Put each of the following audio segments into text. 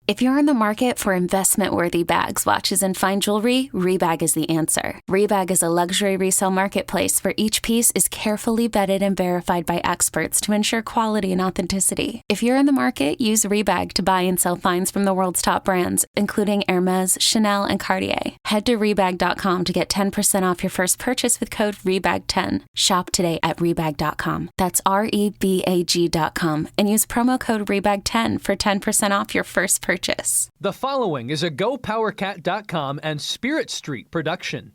If you're in the market for investment-worthy bags, watches, and fine jewelry, Rebag is the answer. Rebag is a luxury resale marketplace where each piece is carefully vetted and verified by experts to ensure quality and authenticity. If you're in the market, use Rebag to buy and sell finds from the world's top brands, including Hermes, Chanel, and Cartier. Head to Rebag.com to get 10% off your first purchase with code REBAG10. Shop today at Rebag.com. That's REBAG.com and use promo code REBAG10 for 10% off your first purchase. The following is a GoPowerCat.com and Spirit Street production.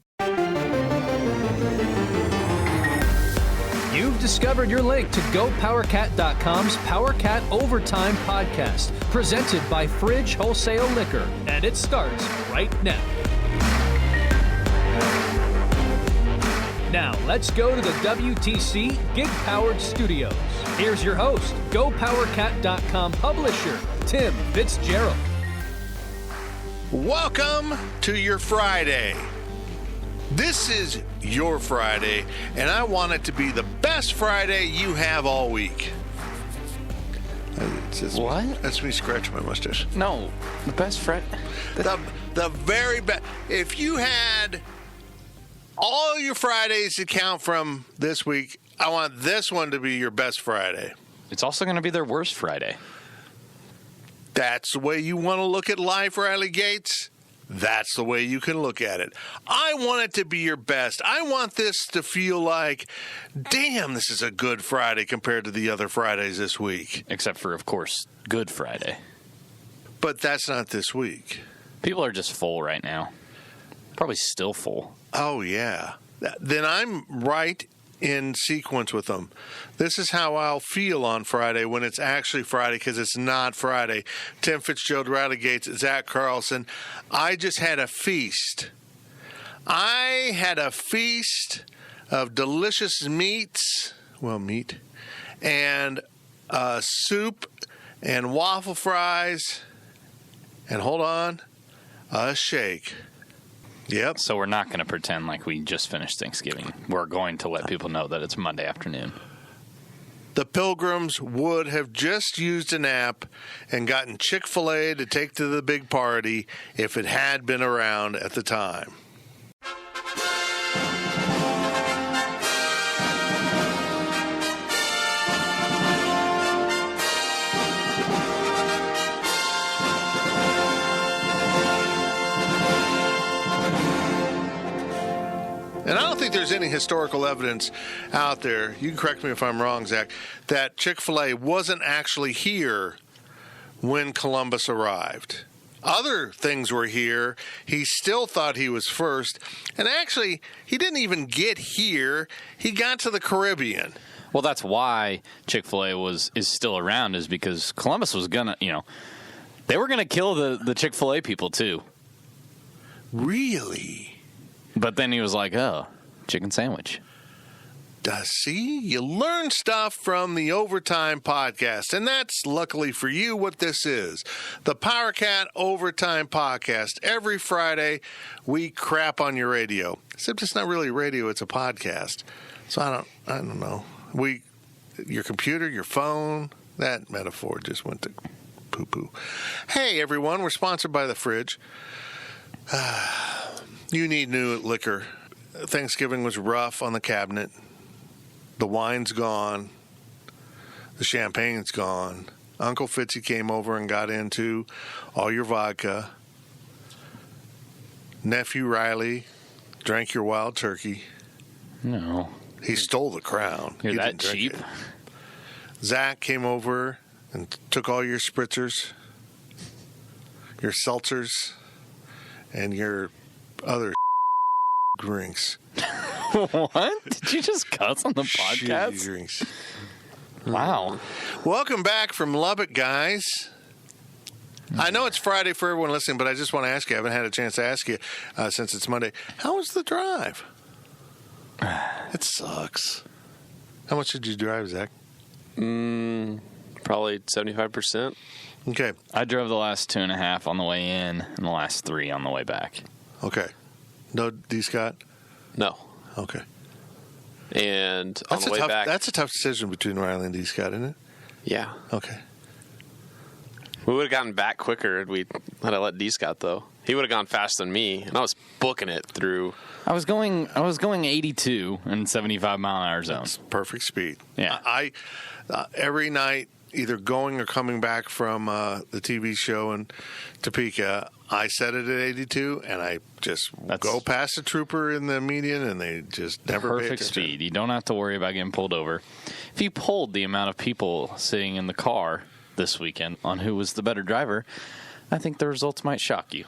You've discovered your link to GoPowerCat.com's PowerCat Overtime podcast, presented by Fridge Wholesale Liquor, and it starts right now. Now, let's go to the WTC Gig-Powered Studios. Here's your host, GoPowerCat.com publisher, Tim Fitzgerald. Welcome to your Friday. This is your Friday, and I want it to be the best Friday you have all week. What? That's me scratching my mustache. No, the best Friday. The very best. If you had all your Fridays to count from this week, I want this one to be your best Friday. It's also going to be their worst Friday. That's the way you want to look at life, Riley Gates. That's the way you can look at it. I want it to be your best. I want this to feel like, damn, this is a good Friday compared to the other Fridays this week. Except for, of course, Good Friday. But that's not this week. People are just full right now. Probably still full. Oh, yeah. Then I'm right in sequence with them. This is how I'll feel on Friday when it's actually Friday, because it's not Friday. Tim Fitzgerald, Riley Gates, Zach Carlson. I just had a feast. I had a feast of delicious meats, and soup and waffle fries, and hold on, a shake. Yep. So we're not going to pretend like we just finished Thanksgiving. We're going to let people know that it's Monday afternoon. The Pilgrims would have just used a nap and gotten Chick-fil-A to take to the big party if it had been around at the time. And I don't think there's any historical evidence out there, you can correct me if I'm wrong, Zach, that Chick-fil-A wasn't actually here when Columbus arrived. Other things were here. He still thought he was first. And actually, he didn't even get here. He got to the Caribbean. Well, that's why Chick-fil-A is still around, is because Columbus was going to, they were going to kill the Chick-fil-A people too. Really? But then he was like, oh, chicken sandwich. See, you learn stuff from the Overtime Podcast, and that's, luckily for you, what this is. The PowerCat Overtime Podcast. Every Friday, we crap on your radio. Except it's not really radio, it's a podcast. So I don't know. Your computer, your phone, that metaphor just went to poo-poo. Hey, everyone, we're sponsored by The Fridge. You need new liquor. Thanksgiving was rough on the cabinet. The wine's gone. The champagne's gone. Uncle Fitzy came over and got into all your vodka. Nephew Riley drank your wild turkey. No. He stole the crown. You're He that didn't drink cheap? it. Zach came over and took all your spritzers, your seltzers, and your other drinks. What? Did you just cuss on the podcast? Shitty drinks. Wow. Welcome back from Lubbock, guys. I know it's Friday for everyone listening, but I just want to ask you. I haven't had a chance to ask you since it's Monday. How was the drive? It sucks. How much did you drive, Zach? Probably 75%. Okay. I drove the last 2.5 on the way in and the last 3 on the way back. Okay. No D. Scott? No. Okay. And on the way back. That's a tough decision between Riley and D. Scott, isn't it? Yeah. Okay. We would have gotten back quicker had I let D Scott, though. He would have gone faster than me, and I was booking it through. I was going 82 in 75-mile-an-hour zone. That's perfect speed. Yeah. I every night, either going or coming back from the TV show in Topeka, I set it at 82, and I just go past the trooper in the median, and they just never pay perfect attention. speed. You don't have to worry about getting pulled over. If you polled the amount of people sitting in the car this weekend on who was the better driver, I think the results might shock you.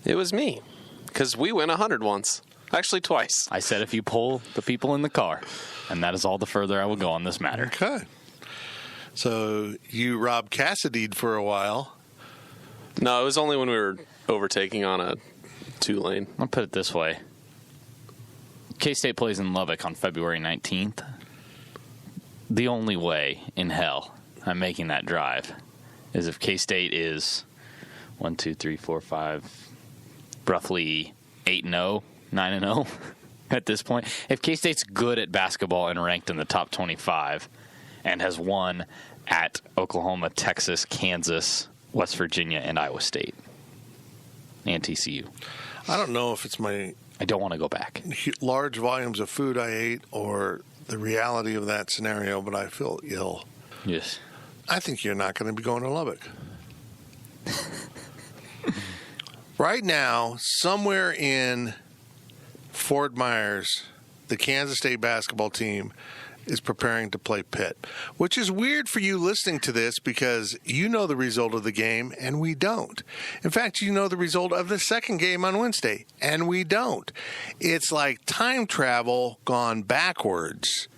It was me, because we went 100 once. Actually, twice. I said if you poll the people in the car, and that is all the further I will go on this matter. Okay. So you Rob Cassidy'd for a while. No, it was only when we were overtaking on a 2-lane. I'll put it this way. K-State plays in Lubbock on February 19th. The only way in hell I'm making that drive is if K-State is 1, 2, 3, 4, 5, roughly 8-0, 9-0 at this point. If K-State's good at basketball and ranked in the top 25 and has won at Oklahoma, Texas, Kansas, West Virginia, and Iowa State, and TCU. I don't know if it's my I don't want to go back. large volumes of food I ate or the reality of that scenario, but I feel ill. Yes. I think you're not going to be going to Lubbock. Right now, somewhere in Fort Myers, the Kansas State basketball team is preparing to play Pitt, which is weird for you listening to this because you know the result of the game and we don't. In fact, you know the result of the second game on Wednesday and we don't. It's like time travel gone backwards.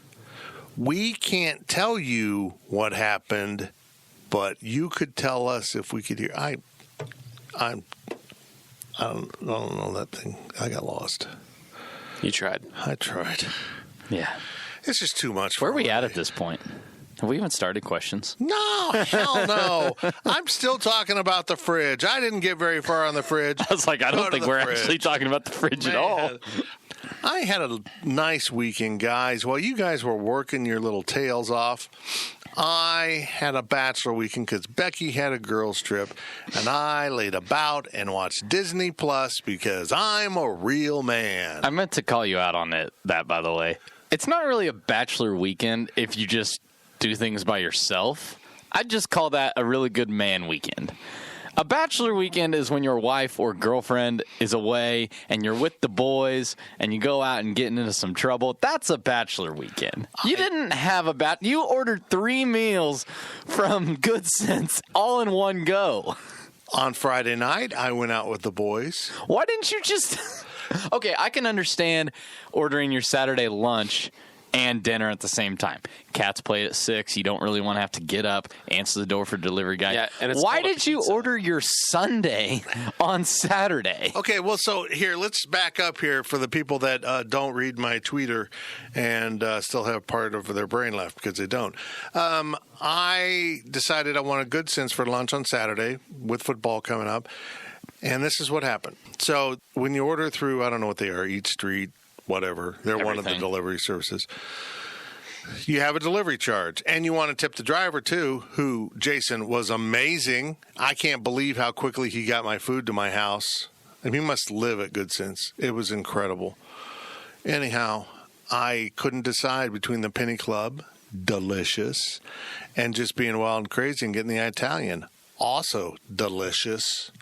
We can't tell you what happened, but you could tell us if we could hear. I don't know that thing. I got lost. You tried. I tried. Yeah. It's just too much. Where are we me. at this point? Have we even started questions? No, hell no. I'm still talking about the fridge. I didn't get very far on the fridge. I was like, I don't think we're actually talking about the fridge at all. I had a nice weekend, guys. While you guys were working your little tails off, I had a bachelor weekend because Becky had a girls trip, and I laid about and watched Disney Plus because I'm a real man. I meant to call you out on that, by the way. It's not really a bachelor weekend if you just do things by yourself. I'd just call that a really good man weekend. A bachelor weekend is when your wife or girlfriend is away and you're with the boys and you go out and get into some trouble. That's a bachelor weekend. You didn't have a you ordered 3 meals from Good Sense all in one go. On Friday night, I went out with the boys. Why didn't you just... Okay, I can understand ordering your Saturday lunch and dinner at the same time. Cats play at 6. You don't really want to have to get up, answer the door for delivery guy. Yeah, and it's why called a did you pizza. order your Sunday on Saturday? Okay, well, so here, let's back up here for the people that don't read my Twitter and still have part of their brain left because they don't. I decided I wanted Good Sense for lunch on Saturday with football coming up, and this is what happened. So when you order through, I don't know what they are, Eat Street, whatever, they're one of the Everything. delivery services. You have a delivery charge, and you want to tip the driver, too, who, Jason, was amazing. I can't believe how quickly he got my food to my house. I mean, he must live at Good Sense. It was incredible. Anyhow, I couldn't decide between the Penny Club, delicious, and just being wild and crazy and getting the Italian, also delicious.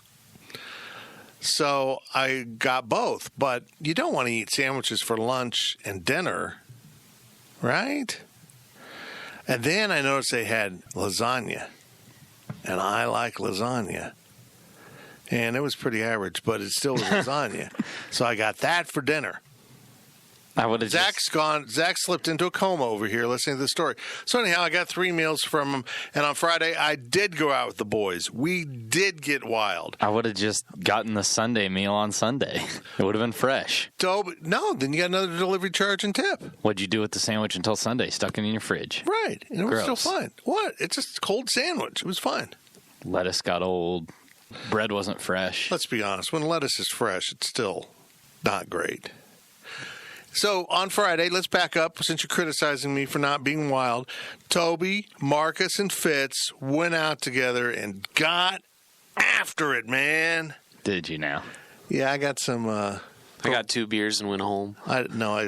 So I got both, but you don't want to eat sandwiches for lunch and dinner, right? And then I noticed they had lasagna, and I like lasagna. And it was pretty average, but it still was lasagna. So I got that for dinner. I would have Zach's gone. Zach slipped into a coma over here listening to the story. So anyhow, I got 3 meals from him, and on Friday I did go out with the boys. We did get wild. I would have just gotten the Sunday meal on Sunday. It would have been fresh. No, then you got another delivery charge and tip. What'd you do with the sandwich until Sunday? Stuck it in your fridge. Right, and it was Gross. still fine. What? It's just a cold sandwich. It was fine. Lettuce got old. Bread wasn't fresh. Let's be honest. When lettuce is fresh, it's still not great. So on Friday, let's back up since you're criticizing me for not being wild. Toby, Marcus, and Fitz went out together and got after it, man. Did you now? Yeah, I got some. I got 2 beers and went home. I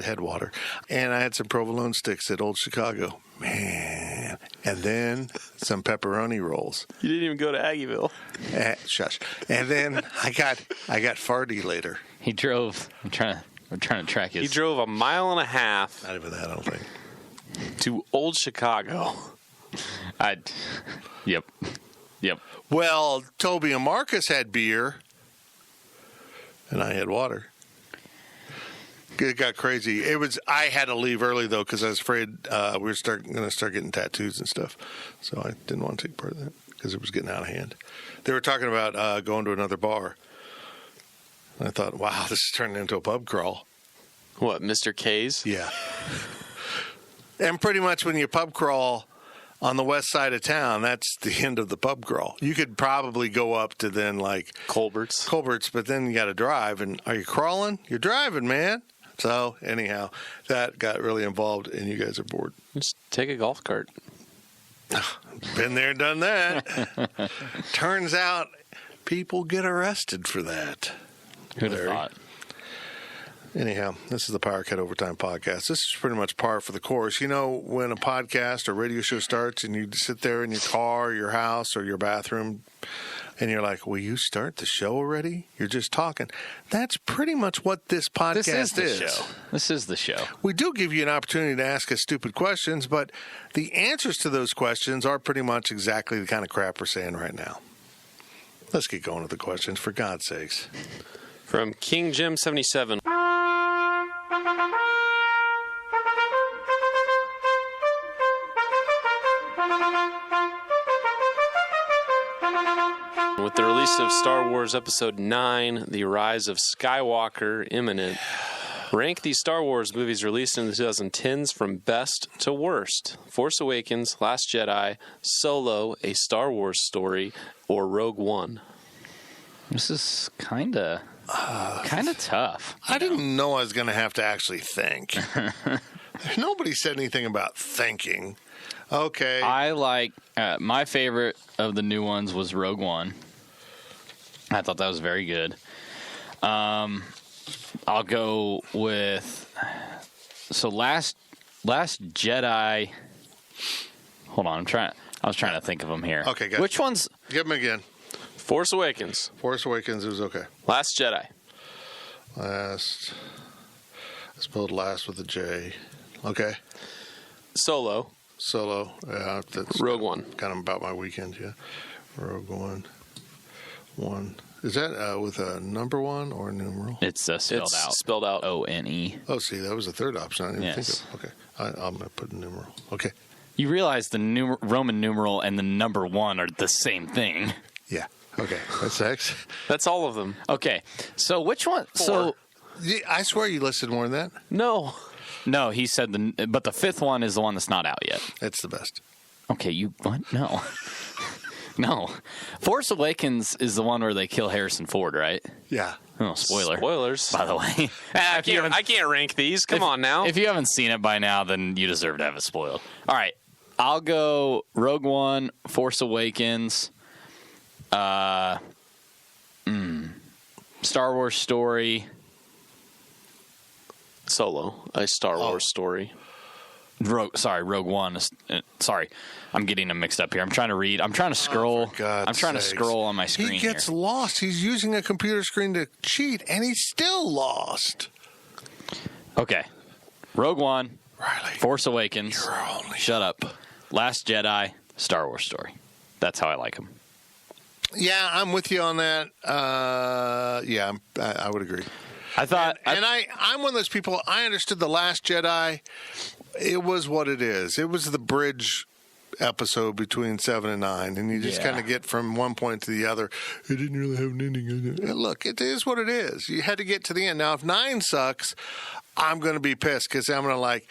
had water, and I had some provolone sticks at Old Chicago, man, and then some pepperoni rolls. You didn't even go to Aggieville. Shush. And then I got farty later. He drove. I'm trying to track his. He drove 1.5 miles Not even that, I don't think. to Old Chicago. Yep. Well, Toby and Marcus had beer, and I had water. It got crazy. I had to leave early, though, because I was afraid we were going to start getting tattoos and stuff. So I didn't want to take part of that because it was getting out of hand. They were talking about going to another bar. And I thought, wow, this is turning into a pub crawl. What, Mr. K's? Yeah. And pretty much when you pub crawl on the west side of town, that's the end of the pub crawl. You could probably go up to then like Colbert's, but then you got to drive. And are you crawling? You're driving, man. So anyhow, that got really involved, and you guys are bored. Just take a golf cart. Been there, done that. Turns out people get arrested for that. Who'd have thought? Anyhow, this is the Power Cat Overtime Podcast. This is pretty much par for the course. You know, when a podcast or radio show starts and you sit there in your car, your house, or your bathroom, and you're like, will you start the show already? You're just talking. That's pretty much what this podcast is. This is the show. We do give you an opportunity to ask us stupid questions, but the answers to those questions are pretty much exactly the kind of crap we're saying right now. Let's get going with the questions, for God's sakes. From King Jim 77. With the release of Star Wars Episode 9, The Rise of Skywalker imminent, rank these Star Wars movies released in the 2010s from best to worst. Force Awakens, Last Jedi, Solo, A Star Wars Story, or Rogue One. This is kind of tough. I didn't know I was going to have to actually think. Nobody said anything about thinking. Okay. I like my favorite of the new ones was Rogue One. I thought that was very good. I'll go with Last Jedi. Hold on, I was trying to think of them here. Okay, gotcha. Which ones? Give them again. Force Awakens. Force Awakens is okay. Last Jedi. Last. I spelled last with a J. Okay. Solo. Yeah, that's Rogue One. Kind of about my weekend, yeah. Rogue One. Is that with a number 1 or a numeral? It's spelled out O-N-E. Oh, see, that was the third option. I didn't Yes. think of. Okay, I'm going to put a numeral. Okay. You realize the Roman numeral and the number 1 are the same thing. Yeah. Okay. That's X. That's all of them. Okay, so which one? 4. So I swear you listed more than that. no, he said but the 5th one is the one that's not out yet. It's the best. Okay, what? No. No. Force Awakens is the one where they kill Harrison Ford, right? Yeah. Oh, spoilers. By the way. I can't rank these. Come on now. If you haven't seen it by now, then you deserve to have it spoiled. All right. I'll go Rogue One, Force Awakens, Star Wars Story. Solo, A Star Wars Story. Rogue One. Sorry, I'm getting them mixed up here. I'm trying to read. I'm trying to scroll. I'm trying to scroll on my screen. He gets lost. He's using a computer screen to cheat, and he's still lost. Okay. Rogue One, Riley, Force Awakens. Shut up. Last Jedi, Star Wars Story. That's how I like them. Yeah, I'm with you on that. Yeah, I would agree. I thought, I'm one of those people. I understood The Last Jedi. It was what it is. It was the bridge episode between 7 and 9, and you just kind of get from one point to the other. It didn't really have an ending. Look, it is what it is. You had to get to the end. Now, if 9 sucks, I'm going to be pissed because I'm going to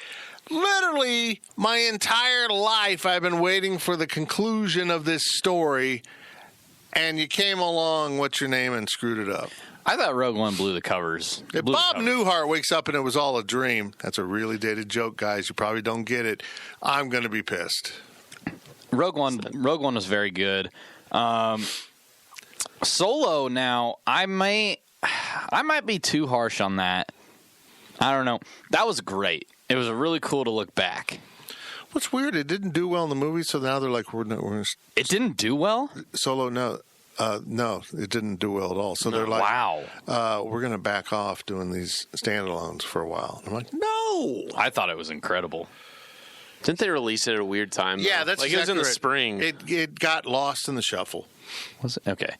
literally my entire life I've been waiting for the conclusion of this story, and you came along, what's your name, and screwed it up. I thought Rogue One blew the covers. If Bob Newhart wakes up and it was all a dream, that's a really dated joke, guys. You probably don't get it. I'm going to be pissed. Rogue One was very good. Solo, now, I might be too harsh on that. I don't know. That was great. It was really cool to look back. What's weird, it didn't do well in the movie, so now they're like, It didn't do well? Solo, no. No, it didn't do well at all. So they're like, wow, we're going to back off doing these standalones for a while. I'm like, no. I thought it was incredible. Didn't they release it at a weird time? Yeah, though? that's like exactly it was in the right. spring. It got lost in the shuffle. Was it? Okay.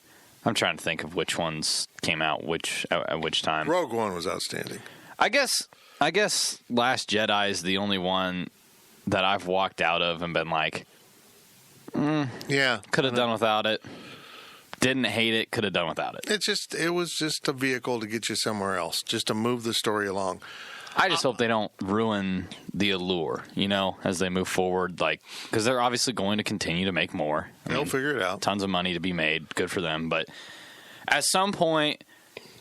I'm trying to think of which ones came out at which time. Rogue One was outstanding. I guess Last Jedi is the only one that I've walked out of and been like, yeah, could have done without it. Didn't hate it. Could have done without it. It was just a vehicle to get you somewhere else, just to move the story along. I just hope they don't ruin the allure, as they move forward. Because they're obviously going to continue to make more. They'll figure it out. Tons of money to be made. Good for them. But at some point,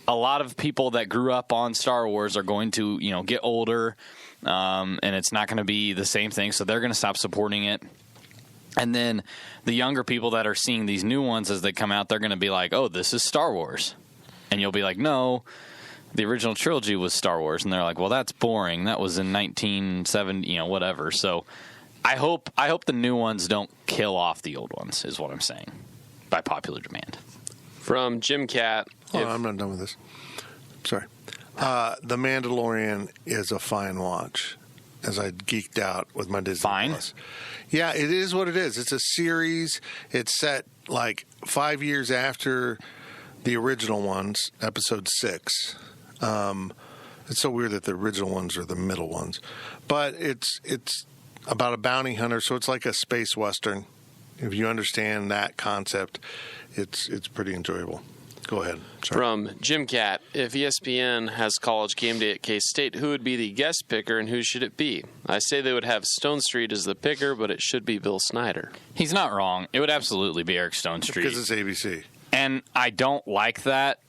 a lot of people that grew up on Star Wars are going to, get older, and it's not going to be the same thing. So they're going to stop supporting it. And then the younger people that are seeing these new ones as they come out, they're going to be like, oh, this is Star Wars. And you'll be like, no, the original trilogy was Star Wars. And they're like, well, that's boring. That was in 1970, whatever. So I hope the new ones don't kill off the old ones, is what I'm saying, by popular demand. From Jim Cat. Hold on, I'm not done with this. Sorry. The Mandalorian is a fine watch, as I geeked out with my Disney Plus. Yeah, it is what it is. It's a series. It's set like 5 years after the original ones, episode 6. It's so weird that the original ones are the middle ones. But it's about a bounty hunter, so it's like a space western. If you understand that concept, it's pretty enjoyable. Go ahead. Sorry. From Jim Cat, if ESPN has College Game Day at K-State, who would be the guest picker and who should it be? I say they would have Stone Street as the picker, but it should be Bill Snyder. He's not wrong. It would absolutely be Eric Stone Street. Because it's ABC. And I don't like that.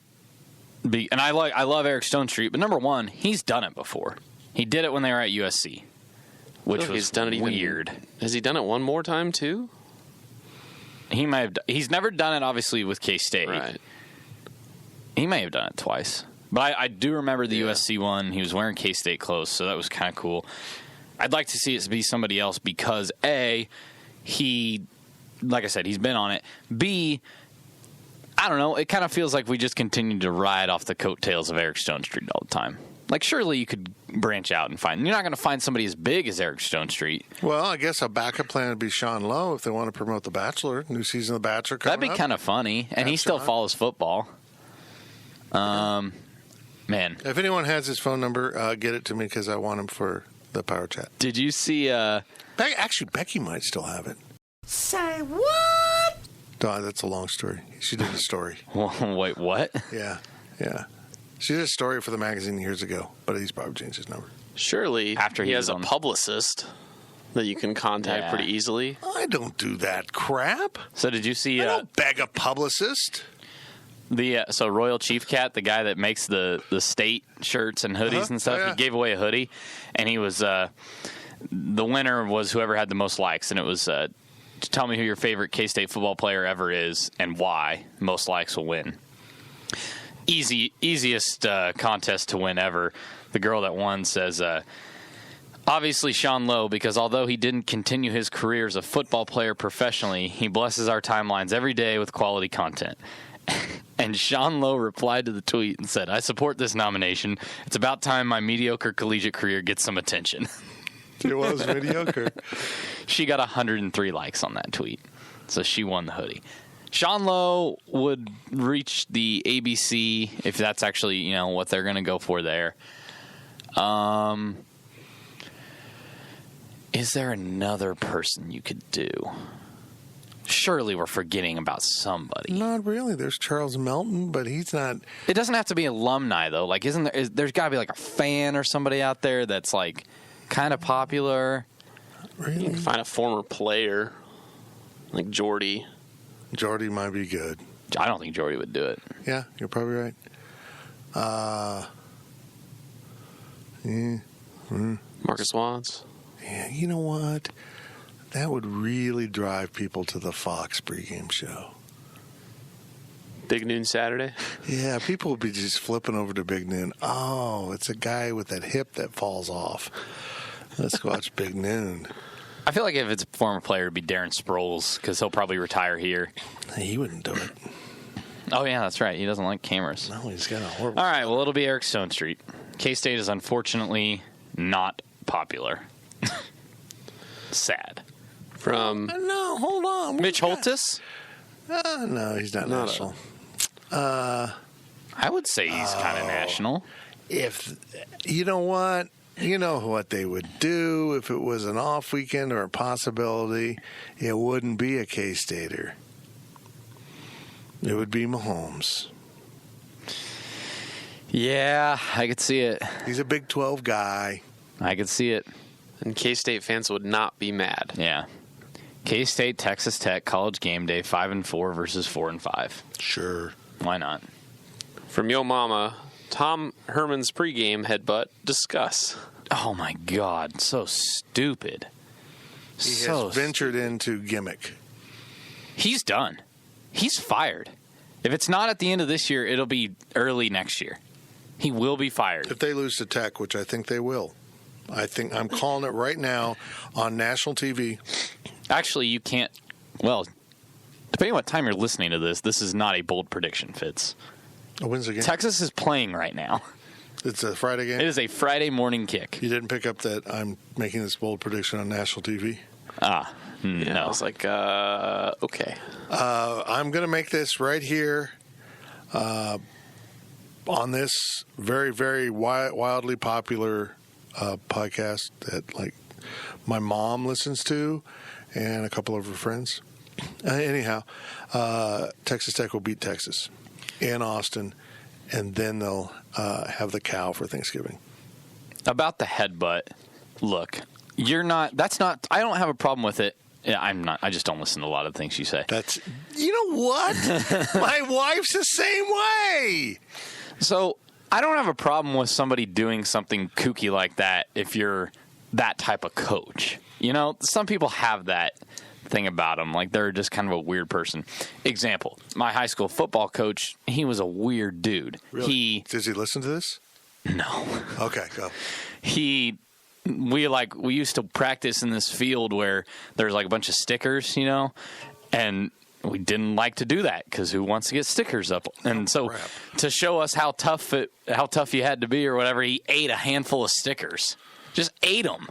And I love Eric Stone Street, but number one, he's done it before. He did it when they were at USC, which was he's done it weird. Has he done it one more time too? He may have. He's never done it, obviously, with K-State. Right. He may have done it twice. But I do remember the USC one. He was wearing K-State clothes, so that was kind of cool. I'd like to see it be somebody else because, A, like I said, he's been on it. B, I don't know, it kind of feels like we just continue to ride off the coattails of Eric Stone Street all the time. Like, surely you could branch out and find. You're not going to find somebody as big as Eric Stone Street. Well, I guess a backup plan would be Sean Lowe if they want to promote The Bachelor. New season of The Bachelor coming That'd be kind of funny. And he still follows football. Man. If anyone has his phone number, get it to me because I want him for the Power Chat. Did you see... Actually, Becky might still have it. Say what? No, that's a long story. She did a story. Wait, what? Yeah. She did a story for the magazine years ago, but he's probably changed his number. Surely after he has a publicist that you can contact pretty easily. I don't do that crap. So did you see... I don't beg a publicist. So Royal Chief Cat, the guy that makes the state shirts and hoodies and stuff, he gave away a hoodie, and he was the winner was whoever had the most likes, and it was tell me who your favorite K-State football player ever is and why. Most likes will win. Easiest contest to win ever. The girl that won says, obviously Sean Lowe, because although he didn't continue his career as a football player professionally, he blesses our timelines every day with quality content. And Sean Lowe replied to the tweet and said, I support this nomination. It's about time my mediocre collegiate career gets some attention. It was mediocre. She got 103 likes on that tweet. So she won the hoodie. Sean Lowe would reach the ABC if that's actually, what they're going to go for there. Is there another person you could do? Surely we're forgetting about somebody. Not really. There's Charles Melton, but he's not. It doesn't have to be alumni, though. Like, there's got to be like a fan or somebody out there that's like kind of popular. Really? You can find a former player like Jordy. Jordy might be good. I don't think Jordy would do it. Yeah, you're probably right. Marcus Watts. Yeah, you know what? That would really drive people to the Fox pregame show. Big Noon Saturday. Yeah, people would be just flipping over to Big Noon. Oh, it's a guy with that hip that falls off. Let's watch Big Noon. I feel like if it's a former player, it'd be Darren Sproles because he'll probably retire here. He wouldn't do it. Oh, yeah, that's right. He doesn't like cameras. No, he's got a horrible... All right, well, it'll be Eric Stonestreet. K-State is unfortunately not popular. Sad. From No, hold on. Mitch Holtis? No, he's not national. I would say he's kind of national. If you know what they would do if it was an off weekend or a possibility, it wouldn't be a K-Stater. It would be Mahomes. Yeah, I could see it. He's a Big 12 guy. I could see it. And K-State fans would not be mad. Yeah. K-State, Texas Tech, College Game Day, 5-4 versus 4-5. Sure. Why not? From Yo Mama, Tom Herman's pregame headbutt. Discuss. Oh, my God. So stupid. He has ventured into gimmick. He's done. He's fired. If it's not at the end of this year, it'll be early next year. He will be fired. If they lose to Tech, which I think they will. I think I'm calling it right now on national TV. Actually, you can't. Well, depending on what time you're listening to this, this is not a bold prediction, Fitz. Oh, when's the game? Texas is playing right now. It's a Friday game? It is a Friday morning kick. You didn't pick up that I'm making this bold prediction on national TV? Yeah, No. I was like, okay. I'm going to make this right here on this very, very wildly popular podcast that like my mom listens to and a couple of her friends. Anyhow, Texas Tech will beat Texas in Austin, and then they'll have the cow for Thanksgiving. About the headbutt, look, that's not, I don't have a problem with it. Yeah, I just don't listen to a lot of things you say. You know what? My wife's the same way. So I don't have a problem with somebody doing something kooky like that if you're that type of coach. You know, some people have that thing about them, like they're just kind of a weird person. Example, my high school football coach, he was a weird dude. Really? Does he listen to this? No. Okay, go. We used to practice in this field where there's like a bunch of stickers, you know, and we didn't like to do that because who wants to get stickers up? And so to show us how tough you had to be or whatever, he ate a handful of stickers. Just ate them.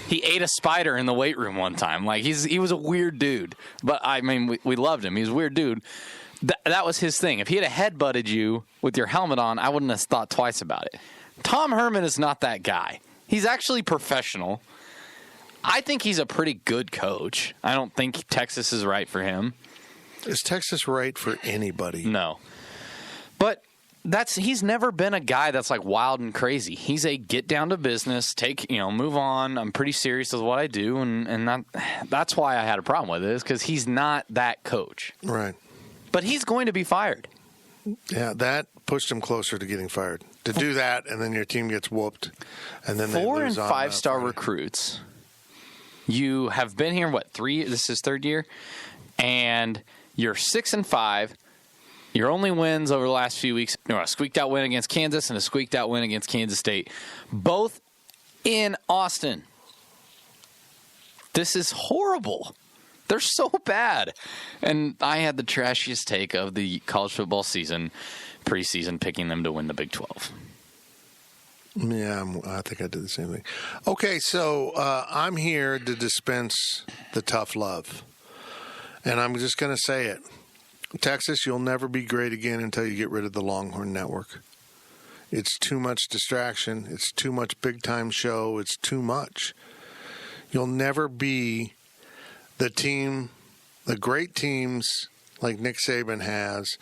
He ate a spider in the weight room one time. Like he was a weird dude, but I mean we loved him. He was a weird dude. That was his thing. If he had headbutted you with your helmet on, I wouldn't have thought twice about it. Tom Herman is not that guy. He's actually professional. I think he's a pretty good coach. I don't think Texas is right for him. Is Texas right for anybody? No. But he's never been a guy that's like wild and crazy. He's a get down to business, move on. I'm pretty serious with what I do, and that's why I had a problem with it, is because he's not that coach. Right. But he's going to be fired. Yeah, that pushed him closer to getting fired. To do that, and then your team gets whooped, and then 4 and 5-star recruits. You have been here, this is third year, and you're 6-5. Your only wins over the last few weeks, a squeaked out win against Kansas and a squeaked out win against Kansas State, both in Austin. This is horrible. They're so bad. And I had the trashiest take of the college football season, preseason, picking them to win the Big 12. Yeah, I think I did the same thing. Okay, so I'm here to dispense the tough love. And I'm just going to say it. Texas, you'll never be great again until you get rid of the Longhorn Network. It's too much distraction. It's too much big-time show. It's too much. You'll never be the team, the great teams like Nick Saban has.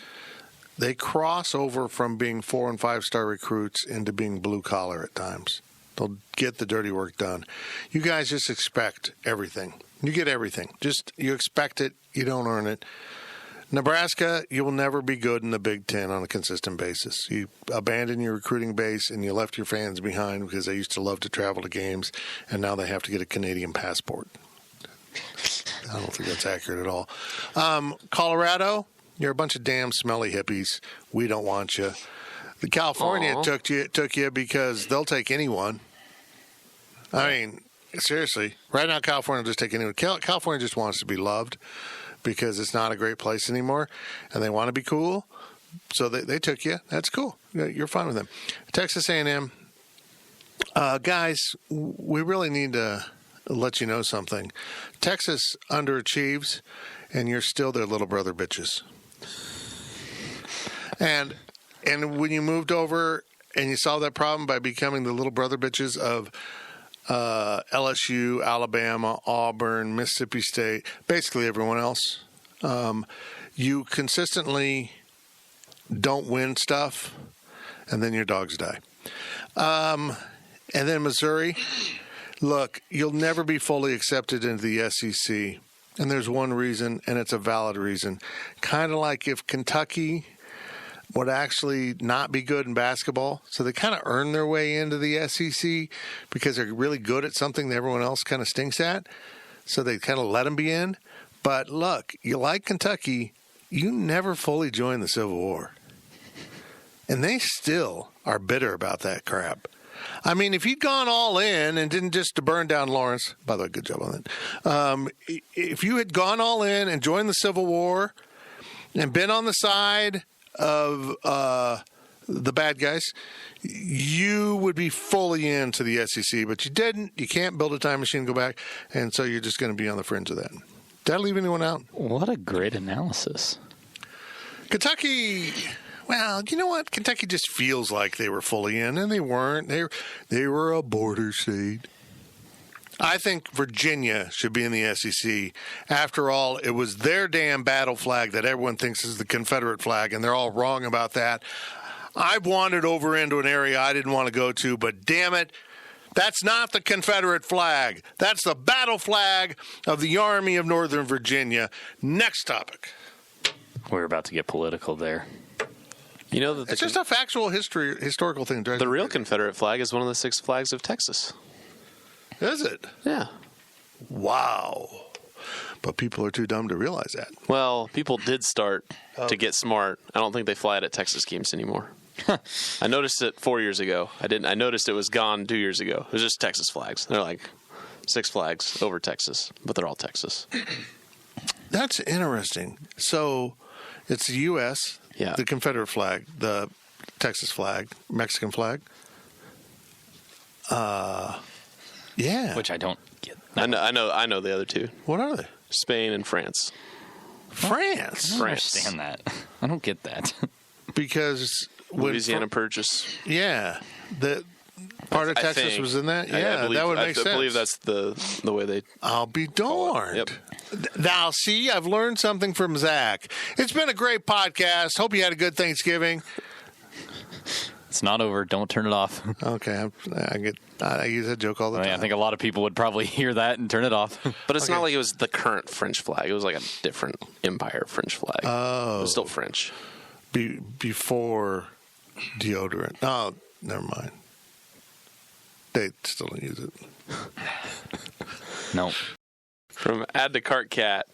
They cross over from being 4 and 5-star recruits into being blue-collar at times. They'll get the dirty work done. You guys just expect everything. You get everything. You expect it. You don't earn it. Nebraska, you will never be good in the Big Ten on a consistent basis. You abandoned your recruiting base and you left your fans behind because they used to love to travel to games, and now they have to get a Canadian passport. I don't think that's accurate at all. Colorado, you're a bunch of damn smelly hippies. We don't want you. The California took you because they'll take anyone. I mean, seriously. Right now, California will just take anyone. California just wants to be loved because it's not a great place anymore, and they want to be cool. So they took you. That's cool. You're fine with them. Texas A&M, guys, we really need to let you know something. Texas underachieves, and you're still their little brother bitches. And when you moved over and you solved that problem by becoming the little brother bitches of LSU, Alabama, Auburn, Mississippi State, basically everyone else, you consistently don't win stuff, and then your dogs die. And then Missouri, look, you'll never be fully accepted into the SEC, and there's one reason, and it's a valid reason. Kind of like if Kentucky would actually not be good in basketball, so they kind of earn their way into the SEC because they're really good at something that everyone else kind of stinks at, so they kind of let them be in. But look, you like Kentucky, you never fully joined the Civil War, and they still are bitter about that crap. I mean, if you'd gone all in and didn't just to burn down Lawrence, by the way, good job on that. If you had gone all in and joined the Civil War and been on the side of the bad guys, you would be fully into the SEC, but you didn't. You can't build a time machine and go back, and so you're just going to be on the fringe of that. Did I leave anyone out? What a great analysis. Kentucky, well, you know what? Kentucky just feels like they were fully in, and they weren't. They were a border state. I think Virginia should be in the SEC. After all, it was their damn battle flag that everyone thinks is the Confederate flag, and they're all wrong about that. I wandered over into an area I didn't want to go to, but damn it, that's not the Confederate flag. That's the battle flag of the Army of Northern Virginia. Next topic. We're about to get political there. You know that It's just a factual historical thing. the real Confederate flag is one of the 6 flags of Texas. Is it? Yeah. Wow. But people are too dumb to realize that. Well, people did start to get smart. I don't think they fly it at Texas games anymore. I noticed it 4 years ago. I noticed it was gone 2 years ago. It was just Texas flags. They're like 6 flags over Texas, but they're all Texas. That's interesting. So it's the U.S., Yeah. the Confederate flag, the Texas flag, Mexican flag. Yeah. Which I don't get. I know the other 2. What are they? Spain and France. France. I don't understand that. I don't get that. Because when Louisiana Purchase. yeah, the part of Texas think. was in that. I Yeah, believe, that would make sense. I believe that's the way they. I'll be darned. Yep. Now, see, I've learned something from Zach. It's been a great podcast. Hope you had a good Thanksgiving. It's not over. Don't turn it off. Okay, I use that joke all the time. I think a lot of people would probably hear that and turn it off. But it's not like it was the current French flag. It was like a different empire French flag. Oh. It was still French. Before deodorant. Oh, never mind. They still don't use it. No. From Add to Cart Cat.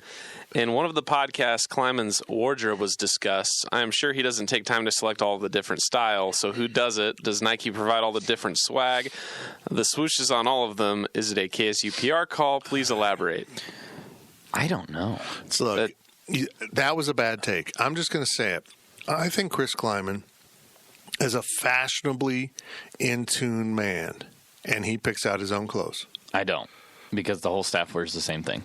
In one of the podcasts, Kleiman's wardrobe was discussed. I am sure he doesn't take time to select all the different styles, so who does it? Does Nike provide all the different swag? The swooshes on all of them. Is it a KSU PR call? Please elaborate. I don't know. So look, that was a bad take. I'm just going to say it. I think Chris Kleiman is a fashionably in-tune man, and he picks out his own clothes. I don't, because the whole staff wears the same thing.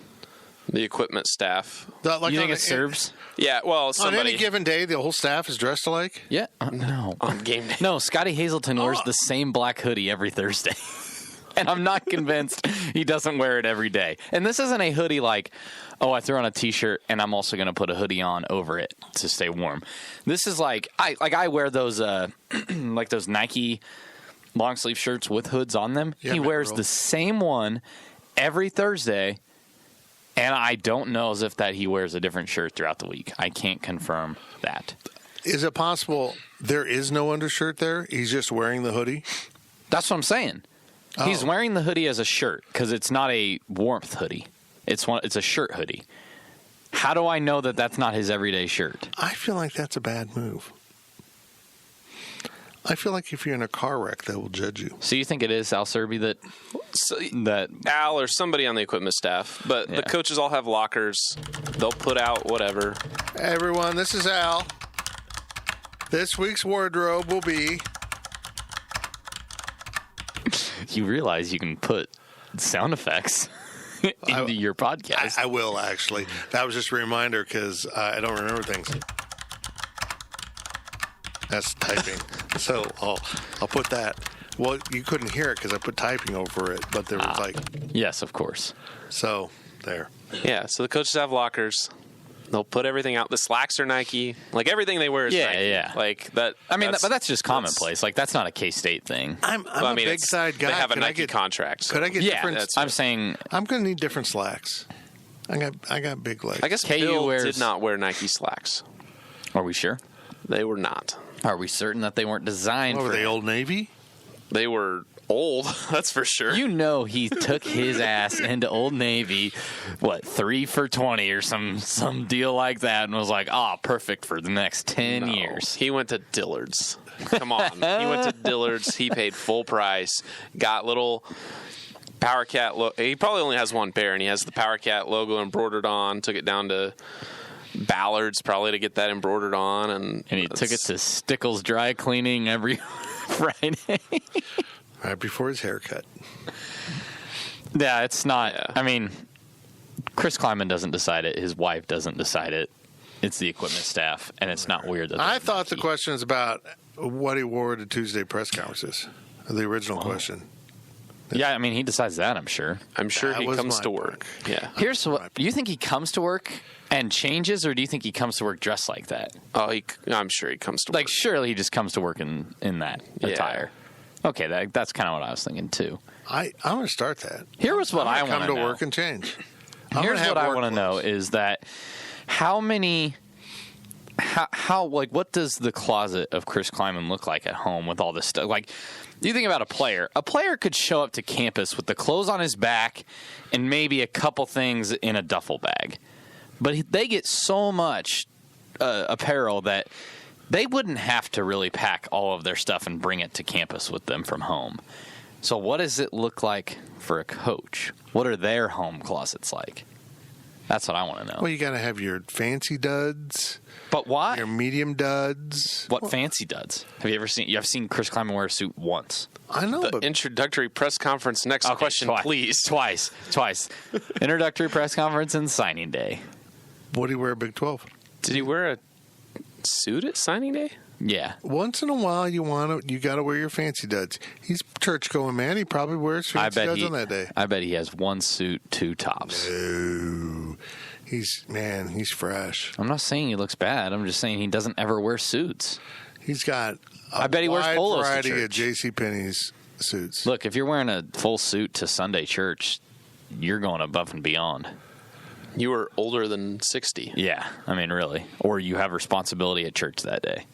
The equipment staff. Like you think it serves? Yeah, well, somebody... On any given day, the whole staff is dressed alike? Yeah. No. On game day. No, Scotty Hazelton wears the same black hoodie every Thursday. And I'm not convinced he doesn't wear it every day. And this isn't a hoodie like, oh, I threw on a T-shirt and I'm also going to put a hoodie on over it to stay warm. This is like I wear those like those Nike long sleeve shirts with hoods on them. Yeah, he wears the same one every Thursday And I don't know as if that he wears a different shirt throughout the week. I can't confirm that. Is it possible there is no undershirt there? He's just wearing the hoodie? That's what I'm saying. Oh. He's wearing the hoodie as a shirt because it's not a warmth hoodie. It's a shirt hoodie. How do I know that that's not his everyday shirt? I feel like that's a bad move. I feel like if you're in a car wreck, they will judge you. So you think it is Al Serby that Al or somebody on the equipment staff, but the coaches all have lockers. They'll put out whatever. Hey everyone, this is Al. This week's wardrobe will be... You realize you can put sound effects into your podcast. I will, actually. That was just a reminder because I don't remember things. That's typing. So I'll put that. Well, you couldn't hear it because I put typing over it, but there was Yes, of course. So, there. Yeah, so the coaches have lockers. They'll put everything out. The slacks are Nike. Like, everything they wear is Nike. Yeah. Like, that. I mean, but that's just commonplace. Like, that's not a K-State thing. I'm a big side guy. They have a Could Nike contract. Could I get different? I'm saying... I'm going to need different slacks. I got big legs. I guess KU Bill wears- did not wear Nike slacks. Are we sure? They were not. Are we certain that they weren't designed What for were they, him? Old Navy? They were old, that's for sure. You know he took his ass into Old Navy, 3 for $20 or some deal like that, and was like, perfect for the next 10 years. He went to Dillard's. Come on. He went to Dillard's. He paid full price. Got little Power Cat. He probably only has one pair, and he has the Power Cat logo embroidered on. Took it down to Ballard's probably to get that embroidered on. And he took it to Stickles Dry Cleaning every Friday. Right before his haircut. Yeah, it's not. Yeah. I mean, Chris Kleiman doesn't decide it. His wife doesn't decide it. It's the equipment staff, and it's not weird. That I thought the question was about what he wore to Tuesday press conferences. The original question. Yeah, I mean, he decides that, I'm sure. I'm sure That he was comes my to point. work. Yeah. Here's what. Do you think he comes to work and changes, or do you think he comes to work dressed like that? Oh, I'm sure he comes to Like, work. surely he just comes to work in that Yeah. attire. Okay, that's kind of what I was thinking, too. I'm going to start that. Here was what I I'm want gonna to know. come to work and change. I'm Here's gonna have what I work want to know clothes. is that how what does the closet of Chris Kleiman look like at home with all this stuff? Like, you think about a player could show up to campus with the clothes on his back and maybe a couple things in a duffel bag, but they get so much apparel that they wouldn't have to really pack all of their stuff and bring it to campus with them from home. So what does it look like for a coach? What are their home closets like? That's what I want to know. Well, you got to have your fancy duds, But why? your medium duds. What fancy duds? Have you ever seen? I've seen Chris Kleiman wear a suit once. I know, The but introductory press conference. Next Okay, question, please. Twice. Introductory press conference and signing day. what do you wear Big 12? Did he wear a suit at signing day? Yeah. Once in a while, you got to wear your fancy duds. He's church going man. He probably wears I fancy bet duds on that day. I bet he has one suit, two tops. Ooh, he's fresh. I'm not saying he looks bad. I'm just saying he doesn't ever wear suits. He's got I bet he wears wide polos to variety of church. J.C. Penney's suits. Look, if you're wearing a full suit to Sunday church, you're going above and beyond. You were older than 60. Yeah, I mean, really. Or you have responsibility at church that day.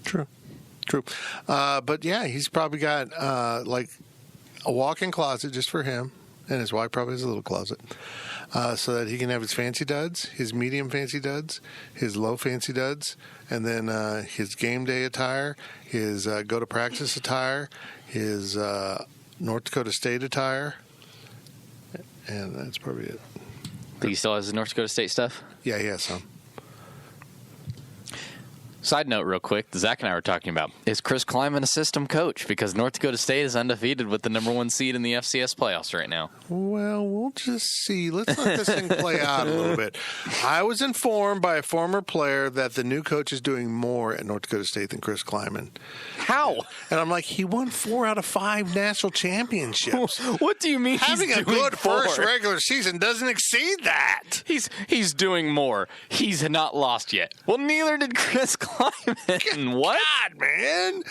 True. But yeah, he's probably got like a walk-in closet just for him, and his wife probably has a little closet, so that he can have his fancy duds, his medium fancy duds, his low fancy duds, and then his game day attire, his go to practice attire, his North Dakota State attire, and that's probably it. Think he still has his North Dakota State stuff? Yeah, he has some. Side note real quick, Zach and I were talking about, is Chris Kleiman a system coach? Because North Dakota State is undefeated with the number 1 seed in the FCS playoffs right now. Well, we'll just see. Let's let this thing play out a little bit. I was informed by a former player that the new coach is doing more at North Dakota State than Chris Kleiman. How? And I'm like, he won 4 out of 5 national championships. What do you mean Having he's a doing good first more? regular season doesn't exceed that. He's doing more. He's not lost yet. Well, neither did Chris Kleiman. Lyman. What? God, man.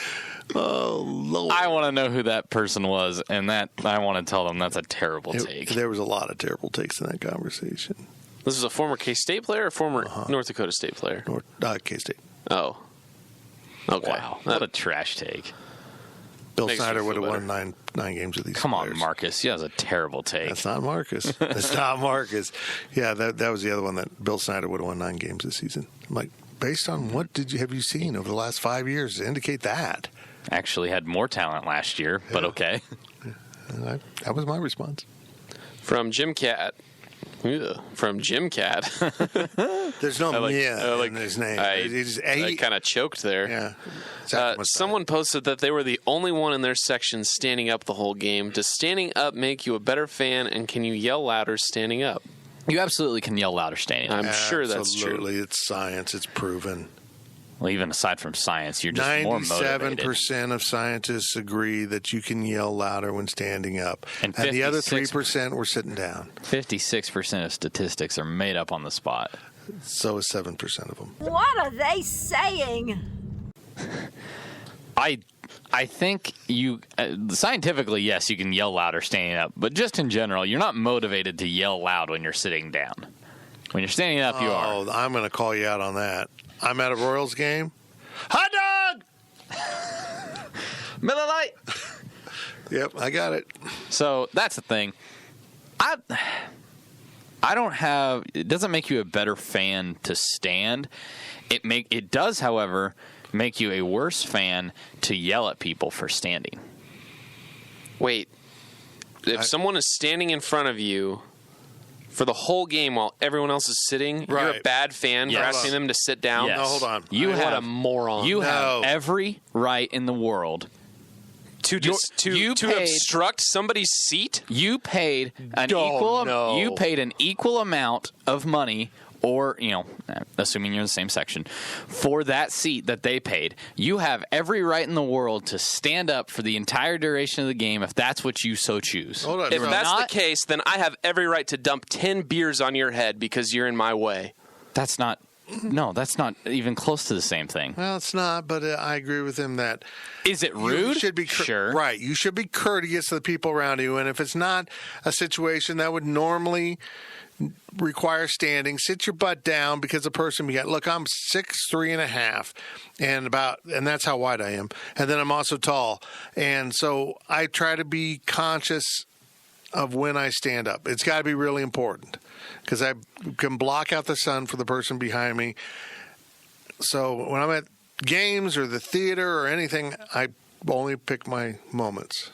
Oh, Lord. I want to know who that person was, and that I want to tell them that's a terrible take. There was a lot of terrible takes in that conversation. This was a former K-State player or former North Dakota State player? K-State. Oh. Okay. Wow. What a trash take. Bill Makes me Snyder feel would have better. won nine games with these Come on, players. Marcus. Yeah, that was a terrible take. That's not Marcus. That's not Marcus. Yeah, that was the other one that Bill Snyder would have won 9 games this season. I'm like, based on what have you seen over the last 5 years to indicate that? Actually had more talent last year, but Yeah. okay. And that was my response. From Jim Cat. From Jim Cat. There's no I in his name. I kind of choked there. Yeah. Exactly. Someone posted that they were the only one in their section standing up the whole game. Does standing up make you a better fan, and can you yell louder standing up? You absolutely can yell louder standing up. I'm sure that's true. Absolutely. It's science. It's proven. Well, even aside from science, you're just more motivated. 97% of scientists agree that you can yell louder when standing up. And the other 56 3% were sitting down. 56% of statistics are made up on the spot. So is 7% of them. What are they saying? I think you scientifically, yes, you can yell louder standing up, but just in general, you're not motivated to yell loud when you're sitting down. When you're standing up, you are. Oh, I'm going to call you out on that. I'm at a Royals game. Hot dog! Miller Lite. Yep, I got it. So that's the thing. I don't have. It doesn't make you a better fan to stand. It does, however, make you a worse fan to yell at people for standing. Wait. If someone is standing in front of you for the whole game while everyone else is sitting, you're a Right. bad fan for Yes. asking them to sit down? Yes. No, hold on. What a moron. You No. have every right in the world. To you paid- obstruct somebody's seat? You paid an no. You paid an equal amount of money, or assuming you're in the same section, for that seat that they paid. You have every right in the world to stand up for the entire duration of the game if that's what you so choose. Hold on. If no. that's not- the case, then I have every right to dump 10 beers on your head because you're in my way. That's not. No, that's not even close to the same thing. Well, it's not, but I agree with him that Is it you rude? should be sure. right. You should be courteous to the people around you, and if it's not a situation that would normally require standing, sit your butt down because the person you got. Look, I'm 6'3.5", and that's how wide I am, and then I'm also tall, and so I try to be conscious of when I stand up. It's got to be really important because I can block out the sun for the person behind me. So when I'm at games or the theater or anything, I only pick my moments.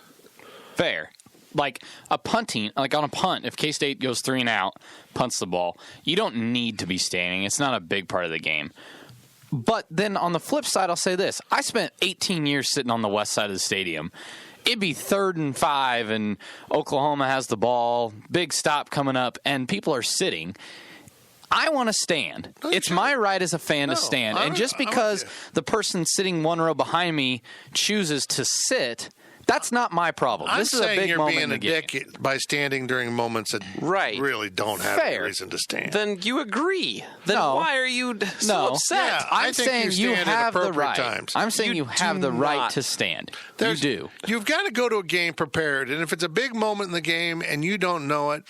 Fair. Like on a punt, if K-State goes 3 and out, punts the ball, you don't need to be standing. It's not a big part of the game. But then on the flip side, I'll say this. I spent 18 years sitting on the west side of the stadium. It'd be 3rd and 5, and Oklahoma has the ball, big stop coming up, and people are sitting. I want to stand. It's my right as a fan to stand. And just because the person sitting one row behind me chooses to sit, that's not my problem. I'm This is a saying big you're moment being in the a game. dick by standing during moments that really don't have any Fair. reason to stand. Then you agree. Then No. why are you so No. upset? Yeah, I I'm think saying you you stand at have the appropriate right. times. I'm saying you have the right not. to stand. You do. You've got to go to a game prepared, and if it's a big moment in the game and you don't know it,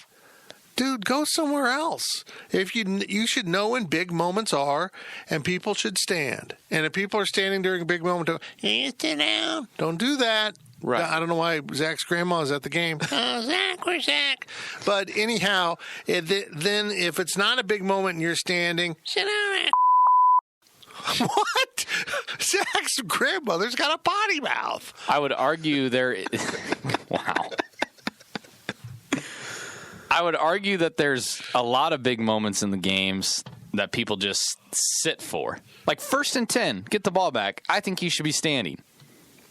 dude, go somewhere else. If you should know when big moments are, and people should stand. And if people are standing during a big moment, sit down. Don't do that. Right. I don't know why Zach's grandma is at the game. Oh, Zach, where's Zach? But anyhow, then if it's not a big moment and you're standing, sit down. What? Zach's grandmother's got a potty mouth. I would argue wow. I would argue that there's a lot of big moments in the games that people just sit for. Like 1st and 10, get the ball back. I think you should be standing.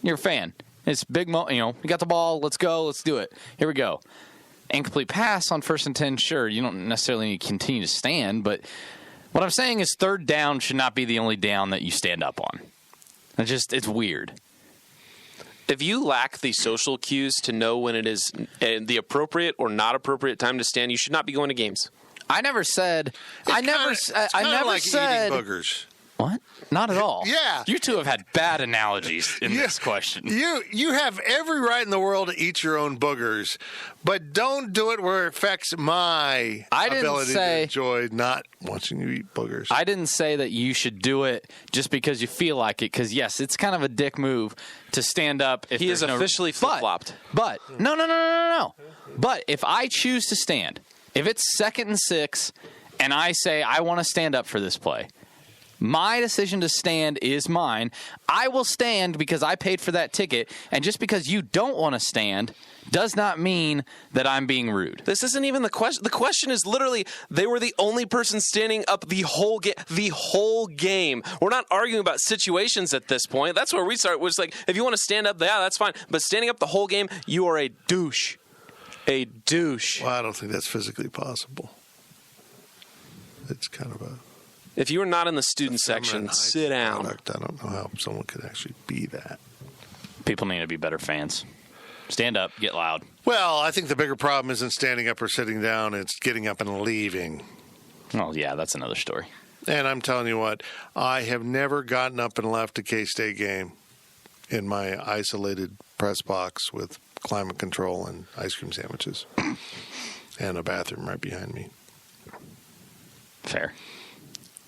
You're a fan. It's big you got the ball, let's go, let's do it. Here we go. Incomplete pass on 1st and 10, sure, you don't necessarily need to continue to stand, but what I'm saying is 3rd down should not be the only down that you stand up on. It's weird. If you lack the social cues to know when it is the appropriate or not appropriate time to stand, you should not be going to games. I never said. It's kinda like eating boogers. What? Not at all. Yeah. You two have had bad analogies in this question. You have every right in the world to eat your own boogers, but don't do it where it affects my ability to enjoy not watching you eat boogers. I didn't say that you should do it just because you feel like it, because, yes, it's kind of a dick move to stand up. If he is officially flip-flopped. But, no. But if I choose to stand, if it's 2nd and 6, and I say I want to stand up for this play, my decision to stand is mine. I will stand because I paid for that ticket, and just because you don't want to stand does not mean that I'm being rude. This isn't even the question. The question is literally they were the only person standing up the whole game. We're not arguing about situations at this point. That's where we start. It's like, if you want to stand up, yeah, that's fine. But standing up the whole game, you are a douche. A douche. Well, I don't think that's physically possible. It's kind of a... If you are not in the student section, sit down. I don't know how someone could actually be that. People need to be better fans. Stand up, get loud. Well, I think the bigger problem isn't standing up or sitting down. It's getting up and leaving. Oh, yeah, that's another story. And I'm telling you what, I have never gotten up and left a K-State game in my isolated press box with climate control and ice cream sandwiches and a bathroom right behind me. Fair.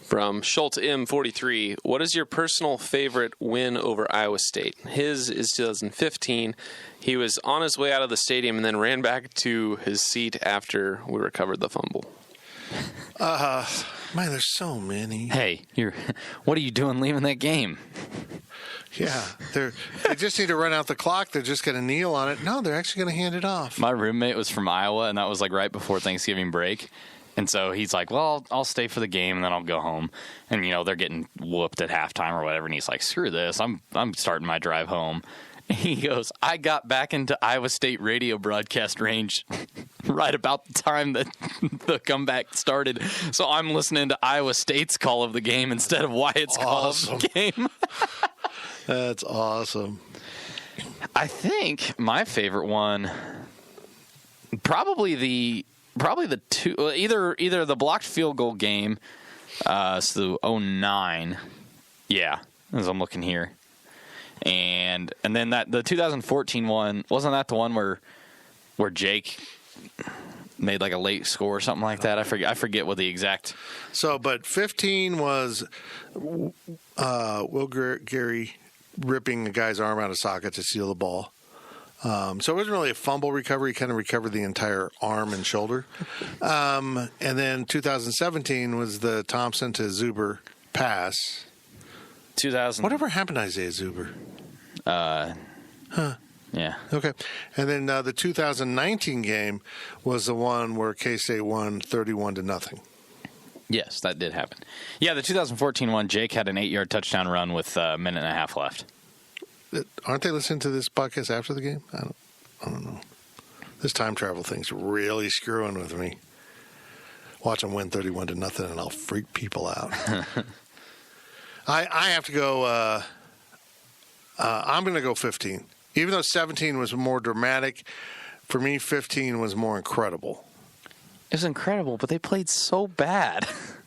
From Schultz M43, what is your personal favorite win over Iowa State? His is 2015. He was on his way out of the stadium and then ran back to his seat after we recovered the fumble. Man, there's so many. Hey, what are you doing leaving that game? Yeah, they just need to run out the clock. They're just going to kneel on it. No, they're actually going to hand it off. My roommate was from Iowa, and that was like right before Thanksgiving break. And so he's like, well, I'll stay for the game, and then I'll go home. And, they're getting whooped at halftime or whatever. And he's like, screw this. I'm starting my drive home. And he goes, I got back into Iowa State radio broadcast range right about the time that the comeback started. So I'm listening to Iowa State's call of the game instead of Wyatt's call of the game. That's awesome. I think my favorite one, probably the two, either the blocked field goal game, so 2009, yeah, as I'm looking here, and then the 2014 one, wasn't that the one where Jake made like a late score or something like that? I forget what the exact. So, but 15 was Will Gary ripping a guy's arm out of socket to steal the ball. So it wasn't really a fumble recovery. He kind of recovered the entire arm and shoulder. And then 2017 was the Thompson to Zuber pass. 2000. Whatever happened to Isaiah Zuber? Yeah. Okay. And then the 2019 game was the one where K-State won 31-0. Yes, that did happen. Yeah, the 2014 one, Jake had an 8-yard touchdown run with a minute and a half left. Aren't they listening to this podcast after the game? I don't know. This time travel thing's really screwing with me. Watch them win 31-0, and I'll freak people out. I have to go. I'm going to go 15. Even though 17 was more dramatic, for me, 15 was more incredible. It was incredible, but they played so bad.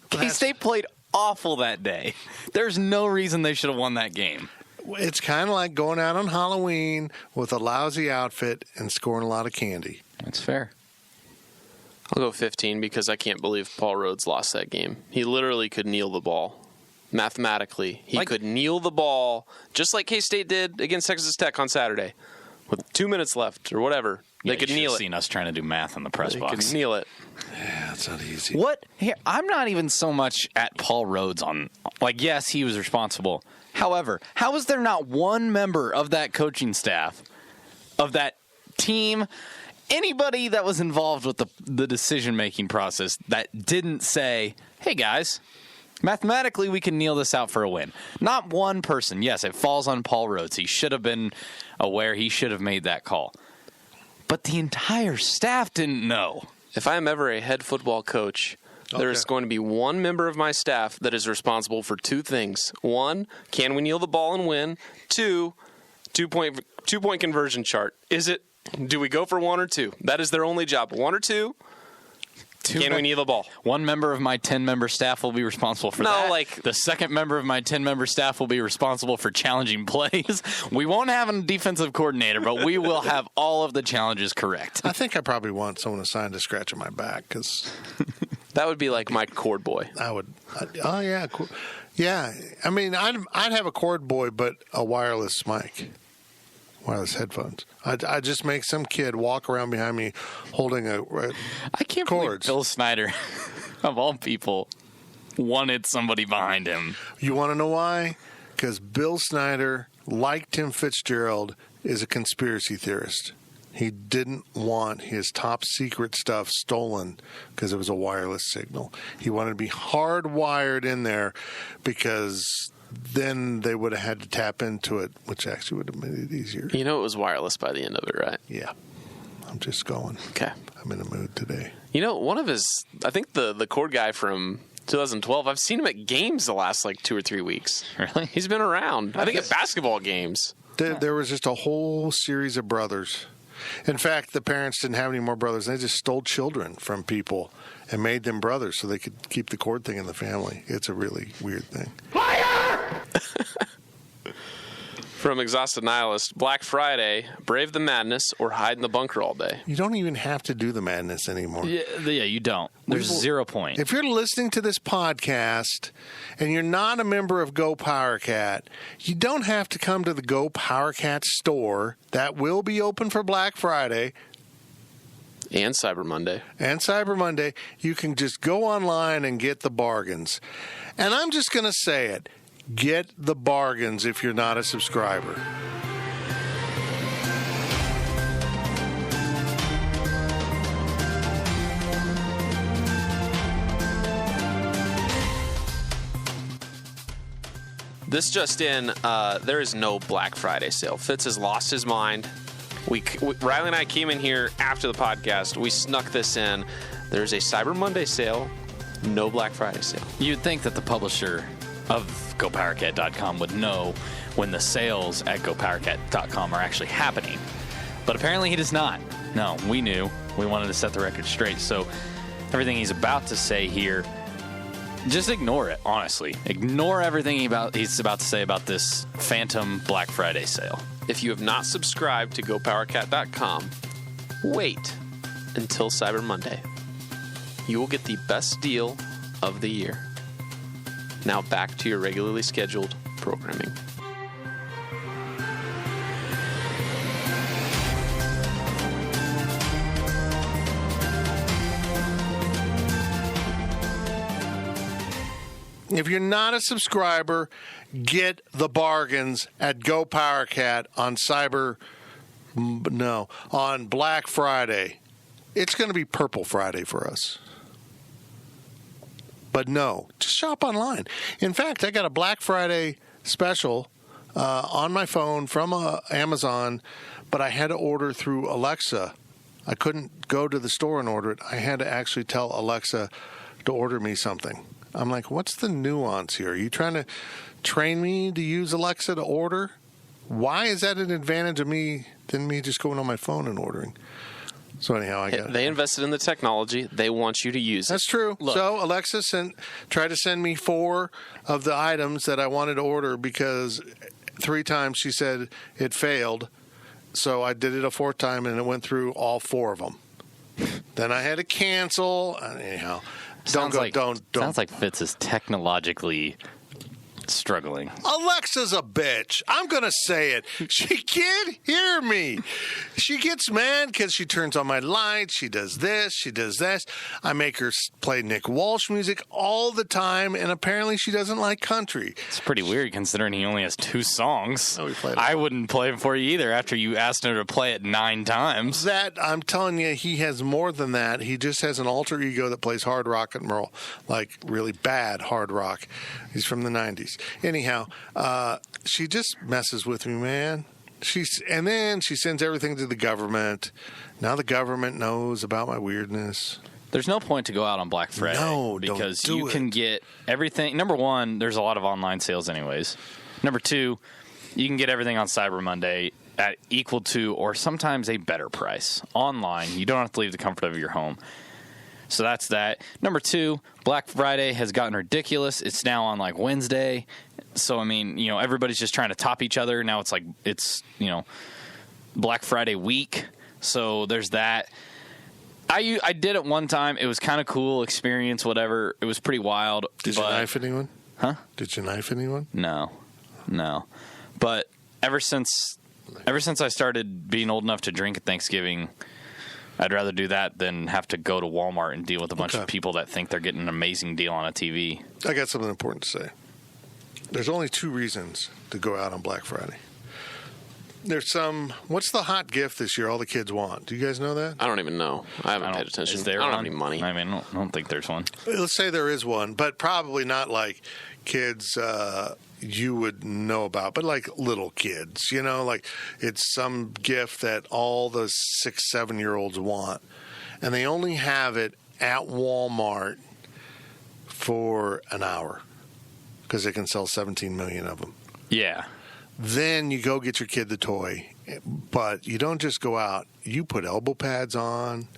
K-State played awful that day. There's no reason they should have won that game. It's kind of like going out on Halloween with a lousy outfit and scoring a lot of candy. That's fair. I'll go 15 because I can't believe Paul Rhodes lost that game. He literally could kneel the ball. Mathematically, he could kneel the ball just like K-State did against Texas Tech on Saturday with 2 minutes left or whatever. They could kneel it. Seen us trying to do math in the press box. They could kneel it. Yeah, it's not easy. What? Here, I'm not even so much at Paul Rhodes on, yes, he was responsible. However, how is there not one member of that coaching staff, of that team, anybody that was involved with the decision-making process that didn't say, hey, guys, mathematically we can kneel this out for a win? Not one person. Yes, it falls on Paul Rhodes. He should have been aware. He should have made that call. But the entire staff didn't know. If I am ever a head football coach, there is going to be one member of my staff that is responsible for two things. One, can we kneel the ball and win? Two point conversion chart. Do we go for one or two? That is their only job. One or two. Can we kneel the ball? One member of my 10-member staff will be responsible for that. The second member of my 10-member staff will be responsible for challenging plays. We won't have a defensive coordinator, but we will have all of the challenges correct. I think I probably want someone assigned to scratching my back because that would be like my cord boy. I would. Oh yeah, yeah. I mean, I'd have a cord boy, but a wireless mic. Wireless headphones. I just make some kid walk around behind me holding I can't believe Bill Snyder, of all people, wanted somebody behind him. You want to know why? Because Bill Snyder, like Tim Fitzgerald, is a conspiracy theorist. He didn't want his top secret stuff stolen because it was a wireless signal. He wanted to be hardwired in there because then they would have had to tap into it, which actually would have made it easier. You know it was wireless by the end of it, right? Yeah. I'm just going. Okay. I'm in the mood today. You know, one of his, I think the cord guy from 2012, I've seen him at games the last 2 or 3 weeks. Really? He's been around. I think at basketball games. There was just a whole series of brothers. In fact, the parents didn't have any more brothers. They just stole children from people and made them brothers so they could keep the cord thing in the family. It's a really weird thing. From Exhausted Nihilist, Black Friday, brave the madness, or hide in the bunker all day. You don't even have to do the madness anymore. Yeah, you don't. There's 0 point. If you're listening to this podcast and you're not a member of Go PowerCat, you don't have to come to the Go PowerCat store. That will be open for Black Friday. And Cyber Monday. And Cyber Monday. You can just go online and get the bargains. And I'm just going to say it. Get the bargains if you're not a subscriber. This just in, there is no Black Friday sale. Fitz has lost his mind. Riley and I came in here after the podcast. We snuck this in. There's a Cyber Monday sale, no Black Friday sale. You'd think that the publisher of GoPowerCat.com would know when the sales at GoPowerCat.com are actually happening. But apparently he does not. No, we knew. We wanted to set the record straight. So everything he's about to say here, just ignore it, honestly. Ignore everything he's about to say about this phantom Black Friday sale. If you have not subscribed to GoPowerCat.com, wait until Cyber Monday. You will get the best deal of the year. Now back to your regularly scheduled programming. If you're not a subscriber, get the bargains at Go PowerCat on Black Friday. It's going to be Purple Friday for us. But no, just shop online. In fact, I got a Black Friday special on my phone from Amazon, but I had to order through Alexa. I couldn't go to the store and order it. I had to actually tell Alexa to order me something. I'm like, what's the nuance here? Are you trying to train me to use Alexa to order? Why is that an advantage of me than me just going on my phone and ordering? So anyhow, I got it. They invested in the technology. They want you to use it. That's true. Look. So Alexa tried to send me 4 of the items that I wanted to order because 3 times she said it failed. So I did it a 4th time and it went through all 4 of them. Then I had to cancel. Anyhow, Sounds like Fitz is technologically struggling. Alexa's a bitch. I'm going to say it. She can't hear me. She gets mad because she turns on my lights. She does this. She does that. I make her play Nick Walsh music all the time, and apparently she doesn't like country. It's pretty weird considering he only has 2 songs. Oh, I wouldn't play it for you either after you asked him to play it 9 times. That, I'm telling you, he has more than that. He just has an alter ego that plays hard rock and roll, like really bad hard rock. He's from the 90s. Anyhow, she just messes with me, man. And then she sends everything to the government. Now the government knows about my weirdness. There's no point to go out on Black Friday because you can get everything. Number 1, there's a lot of online sales anyways. Number 2, you can get everything on Cyber Monday at equal to or sometimes a better price online. You don't have to leave the comfort of your home. So that's that. Number 2, Black Friday has gotten ridiculous. It's now on like Wednesday. So, I mean, everybody's just trying to top each other. Now it's Black Friday week. So there's that. I did it one time. It was kind of cool experience, whatever. It was pretty wild. Did you knife anyone? Huh? Did you knife anyone? No. But ever since I started being old enough to drink at Thanksgiving, I'd rather do that than have to go to Walmart and deal with a bunch of people that think they're getting an amazing deal on a TV. I got something important to say. There's only 2 reasons to go out on Black Friday. What's the hot gift this year all the kids want? Do you guys know that? I don't even know. I haven't paid attention. Is there I don't one? have any money. I mean, I don't think there's one. Let's say there is one, but probably not like kids you would know about, but like little kids, like it's some gift that all the 6, 7-year-olds want. And they only have it at Walmart for an hour because they can sell 17 million of them. Yeah. Then you go get your kid the toy, but you don't just go out. You put elbow pads on.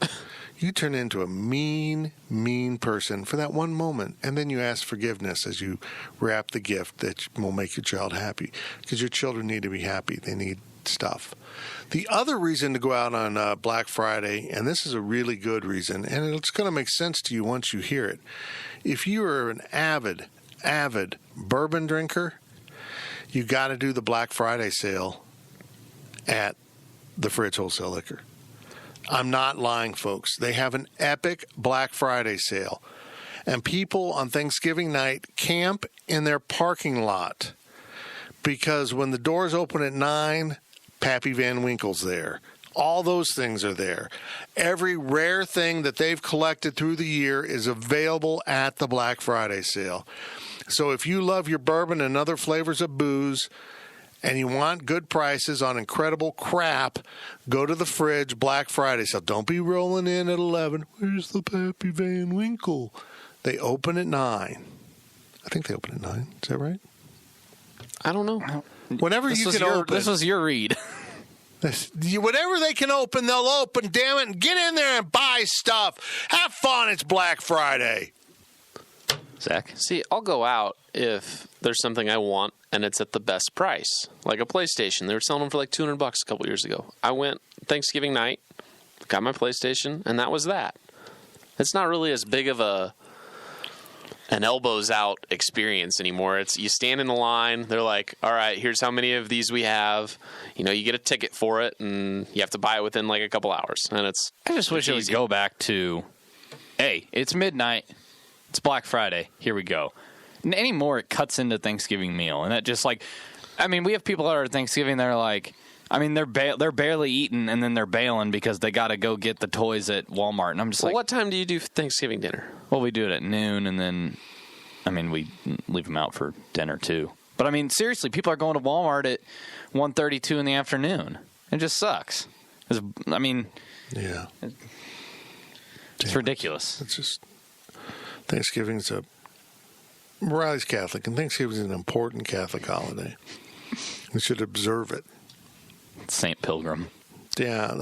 You turn into a mean, mean person for that one moment, and then you ask forgiveness as you wrap the gift that will make your child happy, because your children need to be happy. They need stuff. The other reason to go out on Black Friday, and this is a really good reason, and it's going to make sense to you once you hear it. If you are an avid bourbon drinker, you got to do the Black Friday sale at the Fridge Wholesale Liquor. I'm not lying, folks. They have an epic Black Friday sale. And people on Thanksgiving night camp in their parking lot because when the doors open at 9, Pappy Van Winkle's there. All those things are there. Every rare thing that they've collected through the year is available at the Black Friday sale. So if you love your bourbon and other flavors of booze, and you want good prices on incredible crap, go to the Fridge Black Friday sale. Don't be rolling in at 11. Where's the Pappy Van Winkle? They open at 9. I think they open at 9. Is that right? I don't know. Whenever you can open. This was your read. Whatever they can open, they'll open, damn it. And get in there and buy stuff. Have fun. It's Black Friday. Zach? See, I'll go out if there's something I want and it's at the best price, like a PlayStation. They were selling them for like $200 a couple years ago. I went Thanksgiving night, got my PlayStation, and that was that. It's not really as big of an elbows out experience anymore. It's you stand in the line. They're like, all right, here's how many of these we have. You get a ticket for it, and you have to buy it within like a couple hours. And I just wish it would go back to, hey, it's midnight. It's Black Friday. Here we go. And anymore, it cuts into Thanksgiving meal. And that just like, we have people that are at Thanksgiving that are like, they're barely eating and then they're bailing because they got to go get the toys at Walmart. And I'm just what time do you do Thanksgiving dinner? Well, we do it at noon and then, we leave them out for dinner too. But seriously, people are going to Walmart at 1:32 in the afternoon. It just sucks. Yeah. It's ridiculous. It's just... Thanksgiving's Riley's Catholic, and Thanksgiving is an important Catholic holiday. We should observe it. St. Pilgrim. Yeah,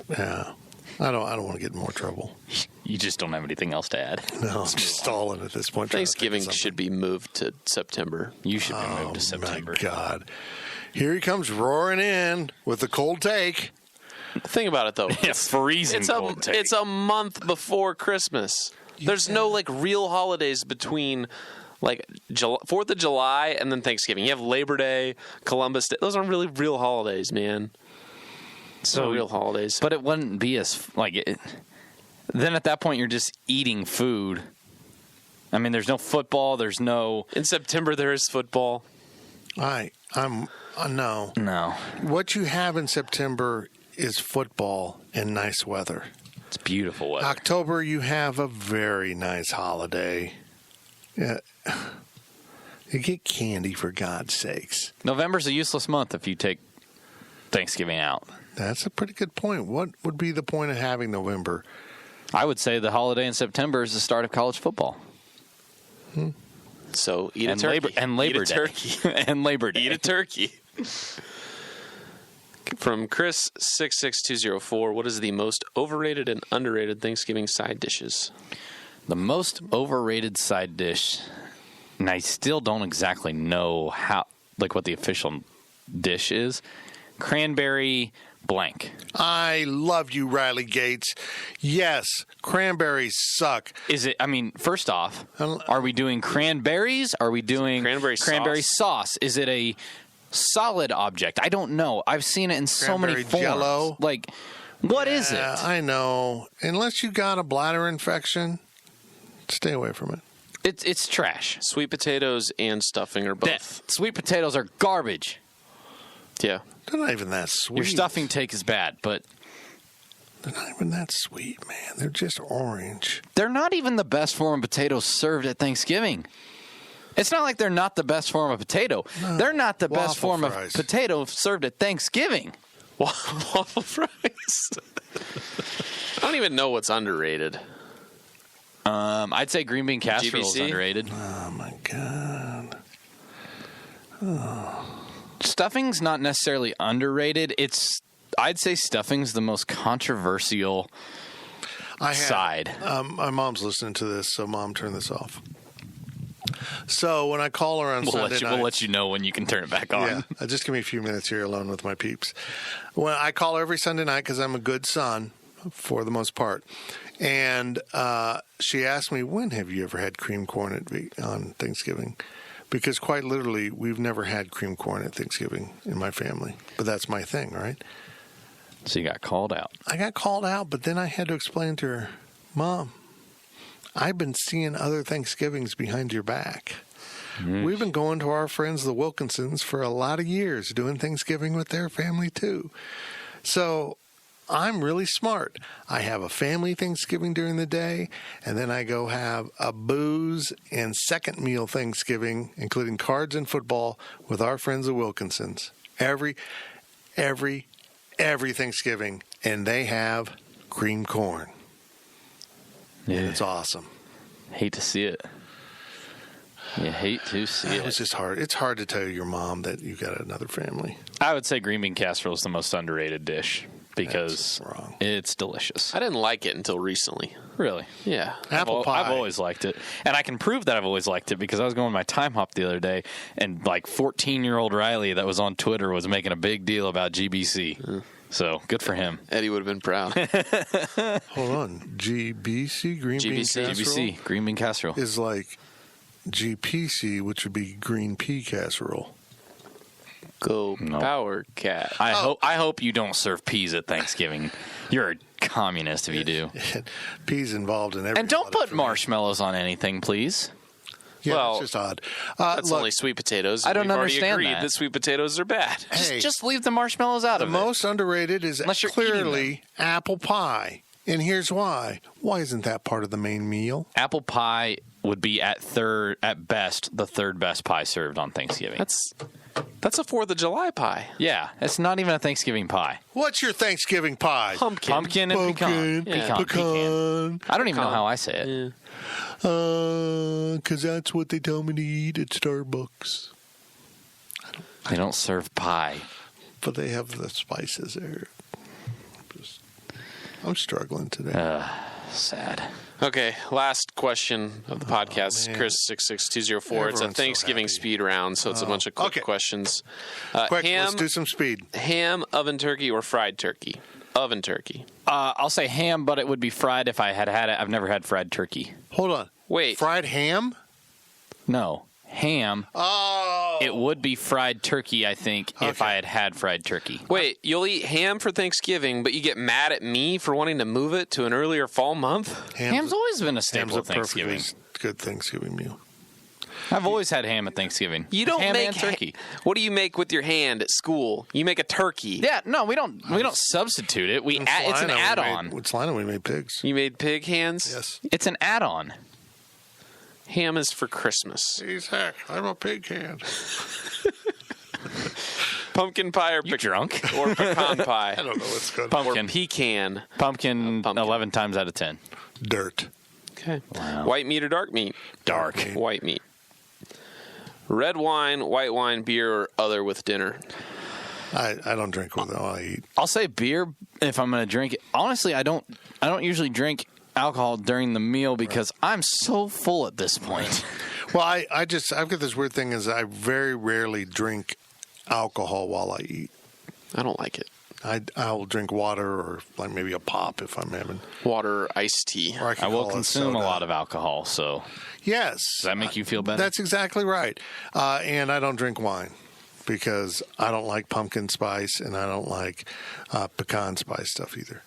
yeah. I don't want to get in more trouble. You just don't have anything else to add. No, I'm just stalling at this point. Thanksgiving should be moved to September. You should be moved to September. My God. Here he comes roaring in with the cold take. Think about it, though. It's freezing cold take. It's a month before Christmas. There's no, real holidays between, 4th of July and then Thanksgiving. You have Labor Day, Columbus Day. Those aren't really real holidays, man. So real holidays. But it wouldn't be as, then at that point, you're just eating food. There's no football. There's no... In September, there is football. No. No. What you have in September is football and nice weather. It's beautiful weather. October, you have a very nice holiday. Yeah. You get candy, for God's sakes. November's a useless month if you take Thanksgiving out. That's a pretty good point. What would be the point of having November? I would say the holiday in September is the start of college football. So eat a turkey. Labor Day. Turkey. And Labor Day. Eat a turkey. From Chris66204, what is the most overrated and underrated Thanksgiving side dishes? The most overrated side dish, and I still don't exactly know what the official dish is. Cranberry blank. I love you, Riley Gates. Yes, cranberries suck. Is it? I mean, first off, are we doing cranberries? Are we doing cranberry sauce? Is it a solid object? I don't know. I've seen it in so many forms. Jello. Like, what is it? I know. Unless you got a bladder infection, stay away from it. It's trash. Sweet potatoes and stuffing are both. Sweet potatoes are garbage. Yeah. They're not even that sweet. Your stuffing take is bad, but they're not even that sweet, man. They're just orange. They're not even the best form of potatoes served at Thanksgiving. It's not like they're not the best form of potato. No. They're not the best form of potato served at Thanksgiving. Waffle fries. I don't even know what's underrated. I'd say green bean casserole is underrated. Oh, my God. Oh. Stuffing's not necessarily underrated. I'd say stuffing's the most controversial side. My mom's listening to this, so Mom, turn this off. So when I call her on Sunday night... We'll let you know when you can turn it back on. Yeah, just give me a few minutes here alone with my peeps. When I call her every Sunday night because I'm a good son for the most part. And she asked me, when have you ever had cream corn on Thanksgiving? Because quite literally, we've never had cream corn at Thanksgiving in my family. But that's my thing, right? So you got called out. I got called out, but then I had to explain to her, Mom, I've been seeing other Thanksgivings behind your back. We've been going to our friends, the Wilkinsons, for a lot of years, doing Thanksgiving with their family, too. So I'm really smart. I have a family Thanksgiving during the day, and then I go have a booze and second meal Thanksgiving, including cards and football, with our friends, the Wilkinsons. Every Thanksgiving, and they have cream corn. Yeah. And it's awesome. Hate to see it. You hate to see it. It's just hard. It's hard to tell your mom that you got another family. I would say green bean casserole is the most underrated dish because it's delicious. I didn't like it until recently. Really? Yeah. Apple pie. I've always liked it. And I can prove that I've always liked it because I was going on my time hop the other day, and 14-year-old Riley that was on Twitter was making a big deal about GBC. So, good for him. Eddie would have been proud. Hold on. GBC, green bean casserole? GBC, green bean casserole. Is like GPC, which would be green pea casserole. Go Power Cat. I hope you don't serve peas at Thanksgiving. You're a communist if you do. Peas involved in everything. And don't put marshmallows on anything, please. Yeah, it's just odd. That's only sweet potatoes. I don't understand agreed that sweet potatoes are bad. Hey, just leave the marshmallows out of it. The most underrated is clearly apple pie. And here's why. Why isn't that part of the main meal? Apple pie would be at best the third best pie served on Thanksgiving. That's a 4th of July pie. Yeah, it's not even a Thanksgiving pie. What's your Thanksgiving pie? Pumpkin and pecan. Pecan. I don't even know how I say it. Yeah. Because that's what they tell me to eat at Starbucks. They don't serve pie. But they have the spices there. I'm struggling today. Sad. Okay, last question of the podcast. Chris66204. It's a Thanksgiving speed round, so it's a bunch of quick questions. Quick, let's do some speed. Ham, oven turkey, or fried turkey? Oven turkey. I'll say ham, but it would be fried if I had it. I've never had fried turkey. Hold on. Wait. Fried ham? No. Ham. Oh. It would be fried turkey, I think, if I had fried turkey. Wait, you'll eat ham for Thanksgiving, but you get mad at me for wanting to move it to an earlier fall month? Ham's always been a staple of Thanksgiving. Good Thanksgiving meal. I've always had ham at Thanksgiving. You don't ham make and turkey. What do you make with your hand at school? You make a turkey. Yeah, no, we don't substitute it. It's an add-on. With Salina, we made pigs. You made pig hands? Yes. It's an add-on. Ham is for Christmas. Jeez, heck, I'm a pig hand. Pumpkin pie or drunk? Or pecan pie? I don't know what's good. Pumpkin. Or pecan. Pumpkin 11 times out of 10. Dirt. Okay. Wow. White meat or dark meat? Dark. White meat. Red wine, white wine, beer, or other with dinner? I don't drink with all I eat. I'll say beer if I'm going to drink it. Honestly, I don't usually drink alcohol during the meal because I'm so full at this point. Well, I've got this weird thing is I very rarely drink alcohol while I eat. I don't like it. I'll drink water or like maybe a pop if I'm having Water, iced tea. or I will call it consume a soda. lot of alcohol, so Yes. does that make you feel better? That's exactly right. And I don't drink wine because I don't like pumpkin spice and I don't like pecan spice stuff either.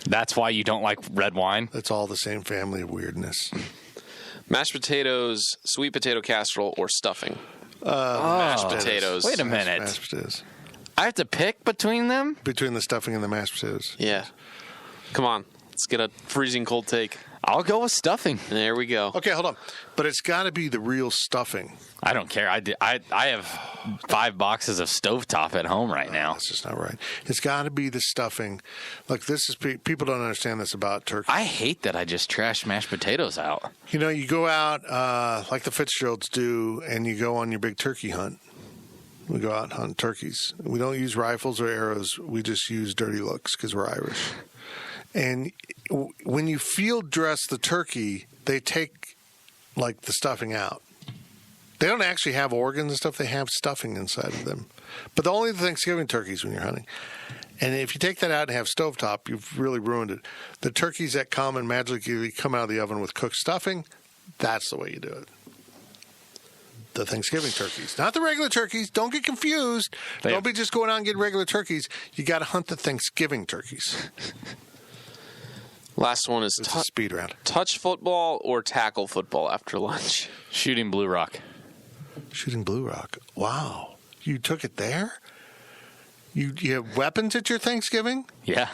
That's why you don't like red wine? It's all the same family of weirdness. Mashed potatoes, sweet potato casserole, or stuffing? Mashed potatoes. Wait a minute. Mashed potatoes. I have to pick between them? Between the stuffing and the mashed potatoes. Yeah. Come on. Let's get a freezing cold take. I'll go with stuffing. There we go. Okay, hold on. But it's got to be the real stuffing. I don't care. I have 5 boxes of stovetop at home right now. That's just not right. It's got to be the stuffing. Look, this is people don't understand this about turkey. I hate that I just trash mashed potatoes out. You know, you go out like the Fitzgeralds do, and you go on your big turkey hunt. We go out and hunt turkeys. We don't use rifles or arrows. We just use dirty looks because we're Irish. And when you field dress the turkey, they take like the stuffing out. They don't actually have organs and stuff. They have stuffing inside of them. But the only Thanksgiving turkeys when you're hunting. And if you take that out and have stovetop, you've really ruined it. The turkeys that come and magically come out of the oven with cooked stuffing, that's the way you do it. The Thanksgiving turkeys, not the regular turkeys. Don't get confused. Don't be just going out and getting regular turkeys. You got to hunt the Thanksgiving turkeys. Last one is It's a speed round. touch football or tackle football after lunch. Shooting Blue Rock. Shooting Blue Rock. Wow. You took it there? You have weapons at your Thanksgiving? Yeah.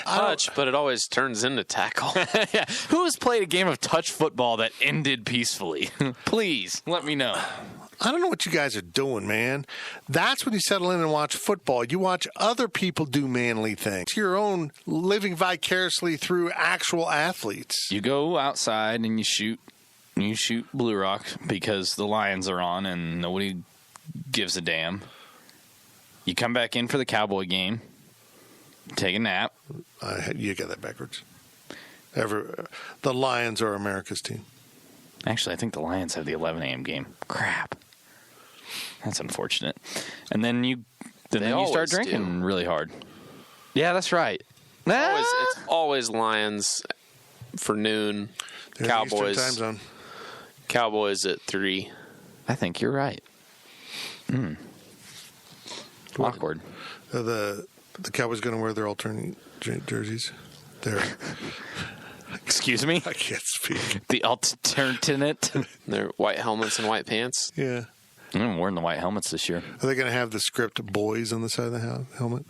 Touch, but it always turns into tackle. Yeah. Who has played a game of touch football that ended peacefully? Please, let me know. I don't know what you guys are doing, man. That's when you settle in and watch football. You watch other people do manly things. It's your own living vicariously through actual athletes. You go outside and you shoot Blue Rock because the Lions are on and nobody gives a damn. You come back in for the Cowboy game, take a nap. You got that backwards. The Lions are America's team. Actually, I think the Lions have the 11 a.m. game. Crap. That's unfortunate. And then you start drinking really hard. Yeah, that's right. It's always Lions for noon. They're Cowboys. Eastern time zone. Cowboys at 3. I think you're right. Awkward. The Cowboys going to wear their alternate jerseys. Excuse me? I can't speak. The alternate. Their white helmets and white pants. Yeah. I'm wearing the white helmets this year. Are they going to have the script "boys" on the side of the helmet?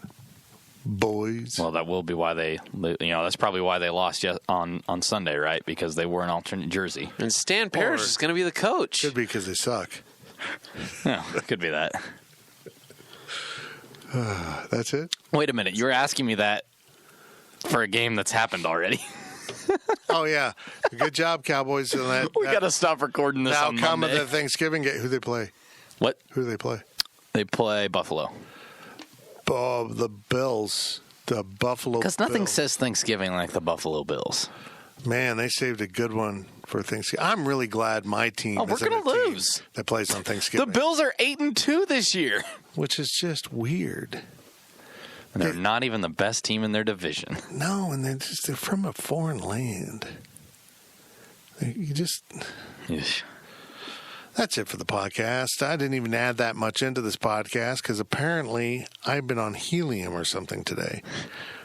Boys. Well, that will be why that's probably why they lost on Sunday, right? Because they wore an alternate jersey. And Stan Parrish is going to be the coach. Could be because they suck. No, could be that. That's it? Wait a minute. You were asking me that for a game that's happened already. Oh, yeah. Good job, Cowboys. We got to stop recording this on outcome Monday. of the Thanksgiving game. Who they play? What? Who do they play? They play Buffalo. The Bills. The Buffalo Bills. Because nothing says Thanksgiving like the Buffalo Bills. Man, they saved a good one for Thanksgiving. I'm really glad my team Oh, we're isn't gonna a team lose. that plays on The Thanksgiving. Bills are 8-2 this year. Which is just weird. And they're not even the best team in their division. No, and they're from a foreign land. Yeesh. That's it for the podcast. I didn't even add that much into this podcast because apparently I've been on helium or something today.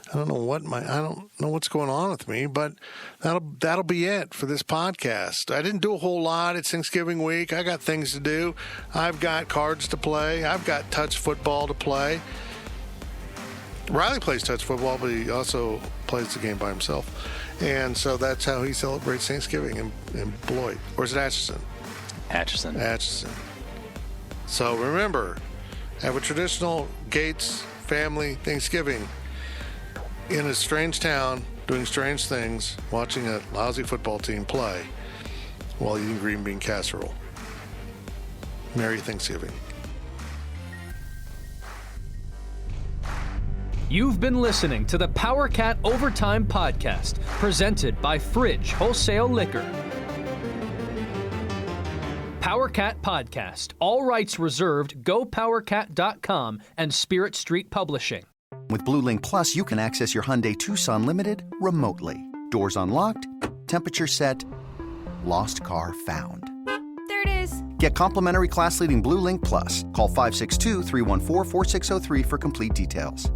I don't know what's going on with me, but that'll be it for this podcast. I didn't do a whole lot. It's Thanksgiving week. I got things to do. I've got cards to play. I've got touch football to play. Riley plays touch football, but he also plays the game by himself. And so that's how he celebrates Thanksgiving in Beloit. Or is it Atchison? Atchison. So remember, have a traditional Gates family Thanksgiving in a strange town, doing strange things, watching a lousy football team play while eating green bean casserole. Merry Thanksgiving. You've been listening to the PowerCat Overtime Podcast, presented by Fridge Wholesale Liquor. PowerCat Podcast. All rights reserved. GoPowerCat.com and Spirit Street Publishing. With BlueLink Plus, you can access your Hyundai Tucson Limited remotely. Doors unlocked, temperature set, lost car found. There it is. Get complimentary class-leading BlueLink Plus. Call 562-314-4603 for complete details.